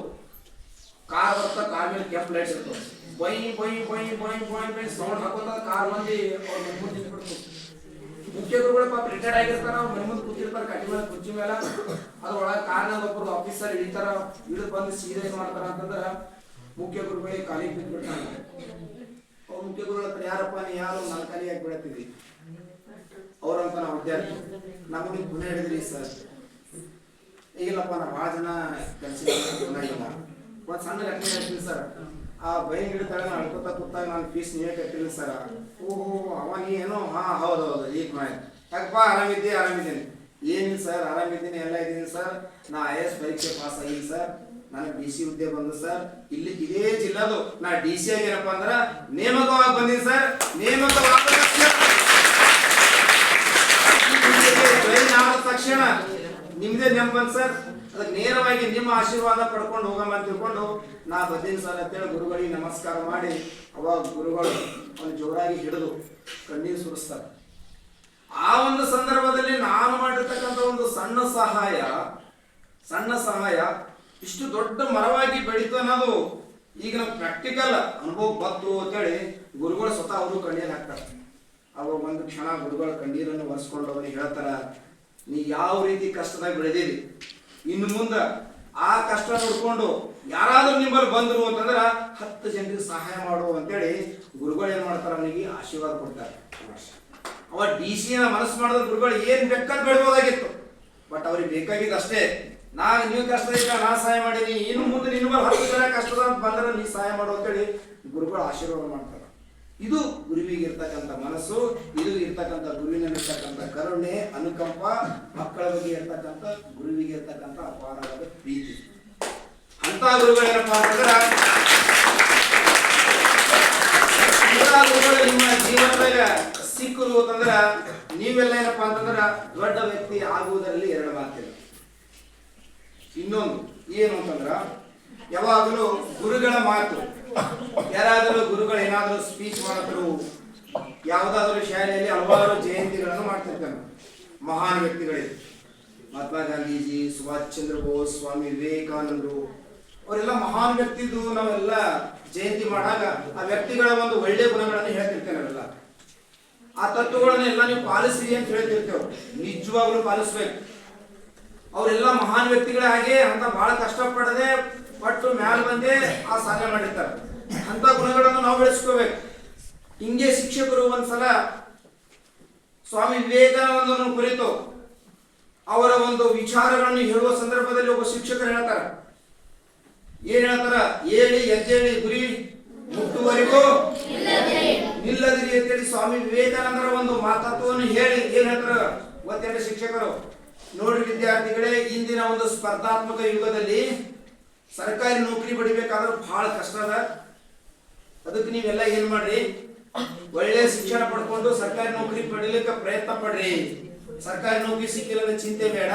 ಕಾರ್ ಬರ್ತಾ, ಕಾರ್ ಮೇಲೆ ಕೆಂಪ್ ಲೈಟ್ಸ್ ಇರ್ತವೆ. ಬೈ ಬೈ ಬೈ ಬೈ ಬೈ ಬೈ ಸೌಂಡ್ ಹಾಕೋತ ಕಾರ್ ಮಂದಿ ಅವ್ರ ಮನೆ ಮುಂದೆ ನಿಂತ್ಬಿಡ್ತು. ಮುಖ್ಯ ಗುರುಗಳು ಪಾಪ ರಿಟೈರ್ಡ್ ಆಗಿರ್ತಾರ, ಅವ್ರ ಮನೆ ಮುಂದೆ ಕೂತಿರ್ತಾರೆ ಕಟ್ಟಿ ಮೇಲೆ ಕುರ್ಚಿ ಮೇಲೆ. ಅದ್ರೊಳಗೆ ಕಾರ್ನಾಗ ಒಬ್ಬರು ಆಫೀಸರ್ ಇಳಿತಾರ, ಇಳಿದು ಬಂದು ಸೀದಾ ಏನ್ ಮಾಡ್ತಾರ ಅಂತಂದ್ರ ಮುಖ್ಯ ಗುರುಗಳಿಗೆ ಕಾಲಿಗೆ ಬಿದ್ದುಬಿಡ್ತಾರ. ಅವ್ರ ಮುಖ್ಯ ಗುರುಗಳ ಹತ್ರ ಯಾರಪ್ಪ ನೀ ಯಾರು ನಾನು ಕಾಲಿಯಾಗಿ ಬೀಳತ್ತಿದ್ವಿ ಅವ್ರಂತ ನಾವು ವಿದ್ಯಾರ್ಥಿ, ನಮಗೆ ಗುಣ ಹಿಡಿದ್ರಿ ಸರ್. ಈಗಿಲ್ಲಪ್ಪ ನಾ ಭಾಳ ಜನ ಕೆಲಸ ಗುಣ ಇಲ್ಲ. ಒಂದು ಸಣ್ಣ ಘಟನೆ ಹೇಳ್ತೀನಿ ಸರ್. ಆ ಬೈ ಗಿಡತಾಳೆ ನಾನು ಅಳ್ಕೋತಾ ಕೂತಾಗ ನಾನು ಫೀಸ್ ನೀವೇ ಕಟ್ಟಿಲ್ಲ ಸರ್. ಓಹೋ ಅವ ನೀ ಏನೋ ಹೌದು ಈಗ ಯಾಕಪ್ಪ ಆರಾಮಿದ್ದೆ ಆರಾಮಿದ್ದೀನಿ. ಏನಿಲ್ಲ ಸರ್ ಆರಾಮಿದ್ದೀನಿ ಎಲ್ಲ ಇದ್ದೀನಿ ಸರ್. ನಾ IAS ಪರೀಕ್ಷೆ ಪಾಸ್ ಆಗಿಲ್ಲ ಸರ್. ನನಗೆ DC ಹುದ್ದೆ ಬಂದು ಸರ್. ಇಲ್ಲಿ ಇದೇ ಜಿಲ್ಲಾದು ನಾ DC ಆಗೇನಪ್ಪ ಅಂದ್ರ ನೇಮಕವಾಗಿ ಬಂದೀನಿ ಸರ್. ನೇಮಕವಾದ ತಕ್ಷಣ ನಿಮ್ದೇ ನೆನಪು ಬಂತು ಸರ್. ಅದಕ್ಕೆ ನೇರವಾಗಿ ನಿಮ್ಮ ಆಶೀರ್ವಾದ ಪಡ್ಕೊಂಡು ಹೋಗಮ್ಮ ಅಂತ ತಿಳ್ಕೊಂಡು ನಾ ಬಂದೀನಿ ಸರ್ ಅಂತೇಳಿ ಗುರುಗಳಿಗೆ ನಮಸ್ಕಾರ ಮಾಡಿ ಅವಾಗ ಗುರುಗಳು ಒಂದು ಜೋರಾಗಿ ಹಿಡಿದು ಕಣ್ಣೀರು ಸುರಿಸ್ತಾರೆ. ಆ ಒಂದು ಸಂದರ್ಭದಲ್ಲಿ ನಾನು ಮಾಡಿರ್ತಕ್ಕಂಥ ಒಂದು ಸಣ್ಣ ಸಹಾಯ ಇಷ್ಟು ದೊಡ್ಡ ಮರವಾಗಿ ಬೆಳೀತು ಅನ್ನೋದು ಈಗ ನಾವು ಪ್ರಾಕ್ಟಿಕಲ್ ಅನುಭವ ಬಂತು ಅಂತೇಳಿ ಗುರುಗಳು ಸ್ವತಃ ಅವರು ಕಣ್ಣೀರು ಹಾಕ್ತಾರೆ. ಅವಾಗ ಒಂದು ಕ್ಷಣ ಗುರುಗಳ ಕಣ್ಣೀರನ್ನು ಒರೆಸ್ಕೊಂಡು ಅವ್ರಿಗೆ ಹೇಳ್ತಾರ, ನೀ ಯಾವ ರೀತಿ ಕಷ್ಟದಾಗ ಬೆಳೆದಿರಿ, ಇನ್ನು ಮುಂದೆ ಆ ಕಷ್ಟ ನೋಡ್ಕೊಂಡು ಯಾರಾದ್ರೂ ನಿಮ್ಮಲ್ಲಿ ಬಂದ್ರು ಅಂತಂದ್ರ 10 ಜನರಿಗೆ ಸಹಾಯ ಮಾಡು ಅಂತೇಳಿ ಗುರುಗಳು ಏನ್ ಮಾಡ್ತಾರ, ಅವನಿಗೆ ಆಶೀರ್ವಾದ ಕೊಡ್ತಾರೆ. ಅವ DC ಮನಸ್ಸು ಮಾಡಿದ್ರೆ ಗುರುಗಳು ಏನ್ ಬೇಕಾದ್ ಬೆಳ್ಬೋದಾಗಿತ್ತು. ಬಟ್ ಅವ್ರಿಗೆ ಬೇಕಾಗಿದ್ದು ಅಷ್ಟೇ, ನೀವು ಕಷ್ಟ ಇದ್ದ ನಾ ಸಹಾಯ ಮಾಡೀನಿ, ಇನ್ನು ಮುಂದೆ ನಿನ್ನ ಮೇಲೆ 10 ಜನ ಕಷ್ಟದ ಬಂದ್ರೆ ನೀ ಸಹಾಯ ಮಾಡು ಅಂತೇಳಿ ಗುರುಗಳು ಆಶೀರ್ವಾದ ಮಾಡ್ತಾರೆ. ಇದು ಗುರುವಿಗೆ ಇರ್ತಕ್ಕಂಥ ಮನಸ್ಸು, ಇದು ಇರ್ತಕ್ಕಂಥ ಗುರುವಿನಲ್ಲಿರ್ತಕ್ಕಂಥ ಕರುಣೆ, ಅನುಕಂಪ, ಮಕ್ಕಳ ಬಗ್ಗೆ ಇರ್ತಕ್ಕಂಥ ಗುರುವಿಗೆ ಇರ್ತಕ್ಕಂಥ ಅಪಾರವಾದ ಪ್ರೀತಿ. ಅಂತ ಗುರುಗಳೇನಪ್ಪ ಅಂತಂದ್ರೆ ಗುರುಗಳು ನಿಮ್ಮ ಜೀವನದಾಗ ಸಿಕ್ಕರು ಅಂತಂದ್ರ ನೀವೆಲ್ಲ ಏನಪ್ಪಾ ಅಂತಂದ್ರ ದೊಡ್ಡ ವ್ಯಕ್ತಿ ಆಗುವುದರಲ್ಲಿ 2 ಮಾತಿಲ್ಲ. ಇನ್ನೊಂದು ಏನು ಅಂತಂದ್ರ ಯಾವಾಗಲೂ ಗುರುಗಳ ಮಾತು, ಯಾರಾದರೂ ಗುರುಗಳು ಏನಾದರೂ ಸ್ಪೀಚ್ ಮಾಡಿದ್ರು, ಯಾವುದಾದ್ರೂ ಶಾಲೆಯಲ್ಲಿ ಹಲವಾರು ಜಯಂತಿಗಳನ್ನು ಮಾಡ್ತಿರ್ತಾನೆ. ಮಹಾನ್ ವ್ಯಕ್ತಿಗಳಿಗೆ ಮಹಾತ್ಮ ಗಾಂಧೀಜಿ, ಸುಭಾಷ್ ಚಂದ್ರ ಬೋಸ್, ಸ್ವಾಮಿ ವಿವೇಕಾನಂದರು ಅವರೆಲ್ಲ ಮಹಾನ್ ವ್ಯಕ್ತಿದ್ದು ನಾವೆಲ್ಲ ಜಯಂತಿ ಮಾಡಾಗ ಆ ವ್ಯಕ್ತಿಗಳ ಒಂದು ಒಳ್ಳೆ ಗುಣಗಳನ್ನು ಹೇಳ್ತಿರ್ತೇವೆ. ನಾವೆಲ್ಲ ಆ ತತ್ವಗಳನ್ನೆಲ್ಲ ನೀವು ಪಾಲಿಸ್ರಿ ಅಂತ ಹೇಳ್ತಿರ್ತೇವೆ. ನಿಜವಾಗ್ಲೂ ಪಾಲಿಸ್ಬೇಕು. ಅವರೆಲ್ಲ ಮಹಾನ್ ವ್ಯಕ್ತಿಗಳೇ ಹಾಗೆ ಅಂತ ಬಹಳ ಕಷ್ಟಪಡದೆ ಪಟ್ಟು ಮ್ಯಾಲ ಬಂದೇ ಆ ಸಾಧನೆ ಮಾಡಿರ್ತಾರೆ. ಅಂತ ಗುಣಗಳನ್ನು ನಾವು ಬೆಳೆಸ್ಕೋಬೇಕು. ಹಿಂಗೆ ಶಿಕ್ಷಕರು ಒಂದ್ಸಲ ಸ್ವಾಮಿ ವಿವೇಕಾನಂದರನ್ನು ಕುರಿತು ಅವರ ಒಂದು ವಿಚಾರಗಳನ್ನು ಹೇಳುವ ಸಂದರ್ಭದಲ್ಲಿ ಒಬ್ಬ ಶಿಕ್ಷಕರು ಹೇಳ್ತಾರ, ಏನ್ ಹೇಳ್ತಾರ, ಏಳಿ ಎದ್ದೇಳಿ ಗುರಿ ಮುಟ್ಟುವರೆಗೂ ನಿಲ್ಲದಿರಿ ಅಂತೇಳಿ ಸ್ವಾಮಿ ವಿವೇಕಾನಂದರ ಒಂದು ಮಾತತ್ವವನ್ನು ಹೇಳಿ ಏನ್ ಹೇಳ್ತಾರ ಗೊತ್ತೇಳಿ ಶಿಕ್ಷಕರು. ನೋಡಿ ವಿದ್ಯಾರ್ಥಿಗಳೇ, ಇಂದಿನ ಒಂದು ಸ್ಪರ್ಧಾತ್ಮಕ ಯುಗದಲ್ಲಿ ಸರ್ಕಾರಿ ನೌಕರಿ ಪಡಿಬೇಕಾದ್ರೆ ಬಹಳ ಕಷ್ಟ ಅದ. ಅದಕ್ಕೆ ನೀವೆಲ್ಲ ಏನ್ ಮಾಡ್ರಿ, ಒಳ್ಳೆ ಶಿಕ್ಷಣ ಪಡ್ಕೊಂಡು ಸರ್ಕಾರಿ ನೌಕರಿ ಪಡಿಲಿಕ್ಕೆ ಪ್ರಯತ್ನ ಪಡ್ರಿ. ಸರ್ಕಾರಿ ನೌಕರಿ ಸಿಕ್ಕಿಲ್ಲ ಅಂದ್ರೆ ಚಿಂತೆ ಬೇಡ,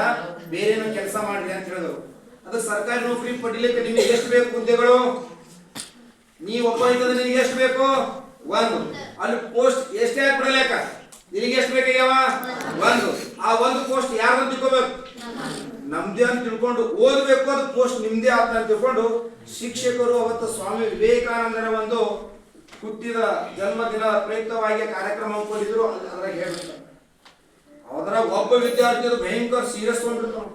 ಬೇರೇನೋ ಕೆಲಸ ಮಾಡ್ರಿ ಅಂತ ಹೇಳಿದ್ರು. ಅದು ಸರ್ಕಾರಿ ನೌಕರಿ ಪಡಿಲಿಕ್ಕೆ ನಿಮಗೆ ಎಷ್ಟು ಬೇಕು ಹುದ್ದೆಗಳು? ನೀವು ಒಬ್ಬ ಇದ್ದದ್ರೆ ನಿಮಗೆ ಎಷ್ಟು ಬೇಕು? 1. ಅಲ್ಲಿ ಪೋಸ್ಟ್ ಎಷ್ಟೇ ಪಡಿಲಿಕ್ಕ ನಿನಗೆ ಎಷ್ಟು ಬೇಕಾಗ್ಯಾವ? ಒಂದು. ಆ ಒಂದು ಪೋಸ್ಟ್ ಯಾರ್ದು ತಿಳ್ಕೋಬೇಕು? ನಮ್ದೇ ಅಂತ ತಿಳ್ಕೊಂಡು ಓದಬೇಕು. ಅದು ಪೋಸ್ಟ್ ನಿಮ್ದೇ ಆತ ಅಂತ ತಿಳ್ಕೊಂಡು ಶಿಕ್ಷಕರು ಅವತ್ತು ಸ್ವಾಮಿ ವಿವೇಕಾನಂದರ ಒಂದು ಹುಟ್ಟಿದ ಜನ್ಮದಿನ ಪ್ರಯುಕ್ತವಾಗಿ ಕಾರ್ಯಕ್ರಮ ಹಮ್ಮಿಕೊಂಡಿದ್ರು. ಅದ್ರಾಗ ಹೇಳ್ತಾರೆ, ಅದರ ಒಬ್ಬ ವಿದ್ಯಾರ್ಥಿ ಭಯಂಕರ ಸೀರಿಯಸ್ ತೊಗೊಂಡಿರ್ತಾನ.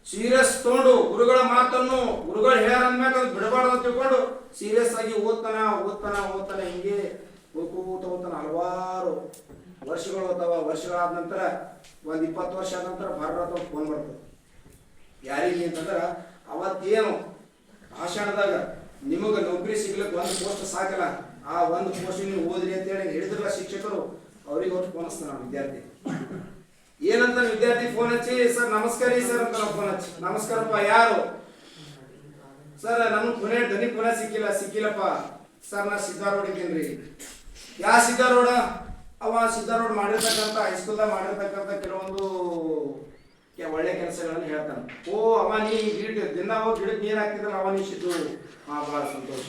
ಸೀರಿಯಸ್ ತಗೊಂಡು ಗುರುಗಳ ಮಾತನ್ನು ಗುರುಗಳು ಹೇಳ್ಯಾರಂದ್ಮ್ಯಾಗ ಅದು ಬಿಡಬಾರ್ದು ಅಂತ ತಿಳ್ಕೊಂಡು ಸೀರಿಯಸ್ ಆಗಿ ಓದ್ತಾನ ಹಿಂಗೆ ಹೋಗ್ತಾನ. ಹಲವಾರು ವರ್ಷಗಳು ಹೋಗ್ತಾವ. ವರ್ಷಗಳಾದ ನಂತರ ಒಂದು 20 ವರ್ಷ ಆದ ನಂತರ ಭಾರತ ಫೋನ್ ಬರ್ತದೆ. ಯಾರಿಗೆ ಅಂತಂದ್ರೆ ಅವತ್ತೇನು ಭಾಷಣದಾಗ ನಿಮಗೆ ನೌಕರಿ ಸಿಗ್ಲಿಕ್ಕೆ ಒಂದು ಪೋಸ್ಟ್ ಸಾಕಲ್ಲ, ಆ ಒಂದು ಪೋಸ್ಟ್ ನೀವು ಓದ್ರಿ ಅಂತೇಳಿ ಹೇಳಿದ್ರಲ್ಲ ಶಿಕ್ಷಕರು, ಅವ್ರಿಗೆ ಹೊತ್ತು ಫೋನ್ ಹಚ್ತಾನ ವಿದ್ಯಾರ್ಥಿ. ಏನಂತ ವಿದ್ಯಾರ್ಥಿ ಫೋನ್ ಹಚ್ಚಿ, ಸರ್ ನಮಸ್ಕಾರ ರೀ ಸರ್ ಅಂತ ಫೋನ್ ಹಚ್ಚಿ, ನಮಸ್ಕಾರಪ್ಪ ಯಾರು ಸರ್? ನನ್ನ ಧ್ವನಿ ಪುನಃ ಸಿಕ್ಕಿಲ್ಲಪ್ಪ ಸರ್, ನಾ ಸಿದ್ಧಾರೋಡ್ ಇದ್ದೀನ್ರಿ. ಯಾ ಸಿದ್ಧಾರೋಡ? ಅವ ಸಿದ್ಧಾರೋಡ್ ಮಾಡಿರ್ತಕ್ಕಂಥ ಹೈಸ್ಕೂಲ್ದಾಗ ಮಾಡಿರ್ತಕ್ಕಂಥ ಕೆಲವೊಂದು ಒಳ್ಳೆ ಕೆಲಸಗಳನ್ನು ಹೇಳ್ತಾನೆ. ಓ ಅವ ನೀ ದಿನ ಹೋಗಿ ಗಿಡಕ್ಕೆ ನೀರು ಹಾಕ್ತಿದ್ದಲ್ಲ ಅವ ನೀ ಸಿದ್ದು. ಬಹಳ ಸಂತೋಷ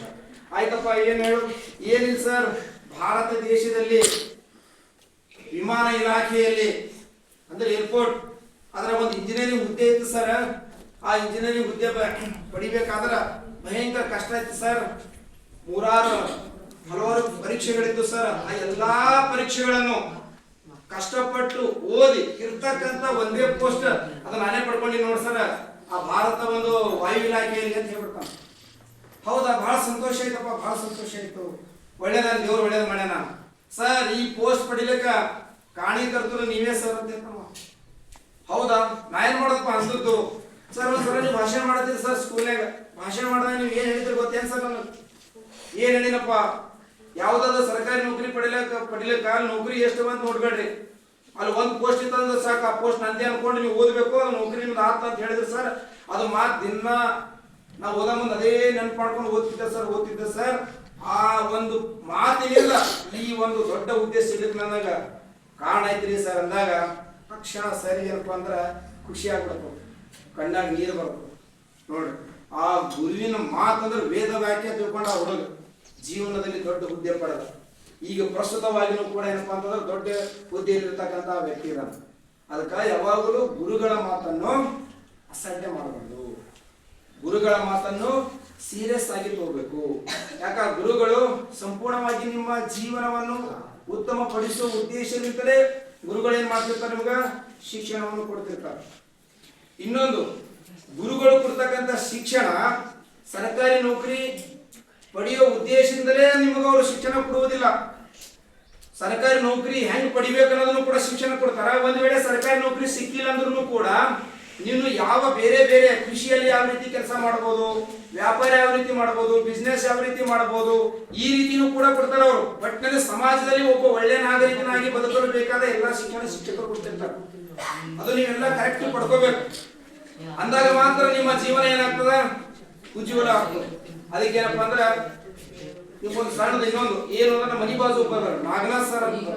ಆಯ್ತಪ್ಪ. ಏನು ಹೇಳು? ಏನಿಲ್ಲ ಸರ್, ಭಾರತ ದೇಶದಲ್ಲಿ ವಿಮಾನ ಇಲಾಖೆಯಲ್ಲಿ ಅಂದ್ರೆ ಏರ್ಪೋರ್ಟ್ ಅದರ ಒಂದು ಇಂಜಿನಿಯರಿಂಗ್ ಹುದ್ದೆ ಇತ್ತು ಸರ್. ಆ ಇಂಜಿನಿಯರಿಂಗ್ ಹುದ್ದೆ ಪಡಿಬೇಕಾದ್ರೆ ಭಯಂಕರ ಕಷ್ಟ ಇತ್ತು ಸರ್. ಹಲವಾರು ಪರೀಕ್ಷೆಗಳಿತ್ತು ಸರ್. ಆ ಎಲ್ಲಾ ಪರೀಕ್ಷೆಗಳನ್ನು ಕಷ್ಟಪಟ್ಟು ಓದಿ ಇರ್ತಕ್ಕಂಥ ಒಂದೇ ಪೋಸ್ಟ್ ಅದು ನಾನೇ ಪಡ್ಕೊಂಡು ನೋಡಿ ಸರ್, ಆ ಭಾರತ ಒಂದು ವಾಯು ಇಲಾಖೆಯಲ್ಲಿ ಅಂತ ಹೇಳ್ಬಿಡ್ತಾನೆ. ಹೌದಾ? ಬಹಳ ಸಂತೋಷ ಆಯ್ತಪ್ಪ, ಬಹಳ ಸಂತೋಷ ಆಯ್ತು. ಒಳ್ಳೇದ ದೇವ್ರು ಒಳ್ಳೇದು ಮಾಡ್ಯಾನ ಸರ್. ಈ ಪೋಸ್ಟ್ ಪಡಿಲಿಕ್ಕ ಕಾರಣೀಕರ್ತರು ನೀವೇ ಸರ್ ಅಂತ. ಹೌದಾ? ನಾ ಏನ್ ಮಾಡೋದಪ್ಪ ಅಂದದ್ದು ಸರ್. ಒಂದ್ಸಲ ನೀವು ಭಾಷಣ ಮಾಡತ್ತೀರಿ ಸರ್ ಸ್ಕೂಲ್ನಾಗ. ಭಾಷಣ ಮಾಡಿದಾಗ ನೀವು ಏನ್ ಹೇಳಿದ್ರಿ ಗೊತ್ತೇನು ಸರ್? ನನಗೆ ಏನ್ ಹೇಳಿನಪ್ಪ, ಯಾವ್ದಾದ್ರು ಸರ್ಕಾರಿ ನೌಕರಿ ಪಡಿಲಿಕ್ಕ ನೌಕರಿ ಎಷ್ಟು ಅಂತ ನೋಡ್ಬೇಡ್ರಿ, ಅಲ್ಲಿ ಒಂದು ಪೋಸ್ಟ್ ಇತ್ತಂದ್ರೆ ಸಾಕು, ಆ ಪೋಸ್ಟ್ ನಂದೇ ಅನ್ಕೊಂಡು ನೀವು ಓದಬೇಕು, ಅದು ನೌಕರಿ ನಿಮ್ದು ಆತ ಅಂತ ಹೇಳಿದ್ರು ಸರ್. ಅದು ಮಾತು ದಿನ ನಾವು ಓದ ಮುಂದೆ ಅದೇ ನೆನಪು ಮಾಡ್ಕೊಂಡು ಓದ್ತಿದ್ದೆ ಸರ್. ಆ ಒಂದು ಮಾತಿನಿಂದ ಈ ಒಂದು ದೊಡ್ಡ ಉದ್ದೇಶ ಇರ್ಲಿಕ್ಕೆ ನನಗ ಕಾರಣ ಐತ್ರಿ ಸರ್ ಅಂದಾಗ ತಕ್ಷಣ ಸರಿ ಏನಪ್ಪ ಅಂದ್ರೆ ಖುಷಿ ಆಗ್ಬಿಡ್ತು, ಕಣ್ಣಾಗ ನೀರು ಬರ್ತದೆ ನೋಡ್ರಿ. ಆ ಗುರುವಿನ ಮಾತಂದ್ರೆ ವೇದ ವಾಕ್ಯ ತಿಳ್ಕೊಂಡು ಆ ಹುಡುಗ ಜೀವನದಲ್ಲಿ ದೊಡ್ಡ ಹುದ್ದೆ ಪಡೆದ. ಈಗ ಪ್ರಸ್ತುತವಾಗಿನೂ ಕೂಡ ಏನಪ್ಪಾ ಅಂತಂದ್ರೆ ದೊಡ್ಡ ಹುದ್ದೆಯಲ್ಲಿರ್ತಕ್ಕಂಥ ವ್ಯಕ್ತಿ ಇದ್ದಾನೆ. ಅದಕ್ಕೆ ಯಾವಾಗಲೂ ಗುರುಗಳ ಮಾತನ್ನು ಅಸಡ್ಡೆ ಮಾಡಬಾರ್ದು, ಗುರುಗಳ ಮಾತನ್ನು ಸೀರಿಯಸ್ ಆಗಿ ತಗೋಬೇಕು. ಯಾಕ ಗುರುಗಳು ಸಂಪೂರ್ಣವಾಗಿ ನಿಮ್ಮ ಜೀವನವನ್ನು ಉತ್ತಮ ಪಡಿಸುವ ಉದ್ದೇಶದಿಂದಲೇ ಗುರುಗಳು ಏನ್ ಮಾಡ್ತಿರ್ತಾರೆ, ನಿಮ್ಗ ಶಿಕ್ಷಣವನ್ನು ಕೊಡ್ತಿರ್ತಾರೆ. ಇನ್ನೊಂದು, ಗುರುಗಳು ಕೊಡ್ತಕ್ಕಂಥ ಶಿಕ್ಷಣ ಸರ್ಕಾರಿ ನೌಕರಿ ಪಡೆಯುವ ಉದ್ದೇಶದಿಂದಲೇ ನಿಮಗೆ ಅವರು ಶಿಕ್ಷಣ ಕೊಡುವುದಿಲ್ಲ. ಸರ್ಕಾರಿ ನೌಕರಿ ಹೆಂಗ್ ಪಡಿಬೇಕು ಅನ್ನೋದನ್ನು ಕೂಡ ಶಿಕ್ಷಣ ಕೊಡ್ತಾರ. ಒಂದ್ ವೇಳೆ ಸರ್ಕಾರಿ ನೌಕರಿ ಸಿಕ್ಕಿಲ್ಲ ಅಂದ್ರೂ ಕೂಡ ನೀನು ಯಾವ ಬೇರೆ ಬೇರೆ ಕೃಷಿಯಲ್ಲಿ ಯಾವ ರೀತಿ ಕೆಲಸ ಮಾಡಬಹುದು, ವ್ಯಾಪಾರ ಯಾವ ರೀತಿ ಮಾಡಬಹುದು, ಬಿಸ್ನೆಸ್ ಯಾವ ರೀತಿ ಮಾಡಬಹುದು, ಈ ರೀತಿನೂ ಕೂಡ ಕೊಡ್ತಾರೆ ಅವರು. ಒಟ್ಟಿನಲ್ಲಿ ಸಮಾಜದಲ್ಲಿ ಒಬ್ಬ ಒಳ್ಳೆ ನಾಗರಿಕನಾಗಿ ಬದುಕಲು ಬೇಕಾದ ಎಲ್ಲ ಶಿಕ್ಷಣ ಶಿಕ್ಷಕರು ಕೊಡ್ತಿರ್ತಾರೆ. ಅದು ನೀವೆಲ್ಲ ಕರೆಕ್ಟ್ ಪಡ್ಕೋಬೇಕು. ಅಂದಾಗ ಮಾತ್ರ ನಿಮ್ಮ ಜೀವನ ಏನಾಗ್ತದ, ಉಜ್ವಲ ಆಗ್ತದೆ. ಅದಕ್ಕೆ ಏನಪ್ಪಾ ಅಂದ್ರೆ ನಿಮ್ಗೊಂದು ಸಣ್ಣದ ಇನ್ನೊಂದು ಏನು ಅಂದ್ರೆ ಮನಿ ಬಾಜು ಒಬ್ಬರು ನಾಗನಾಥ್ ಸರ್ ಅಂತ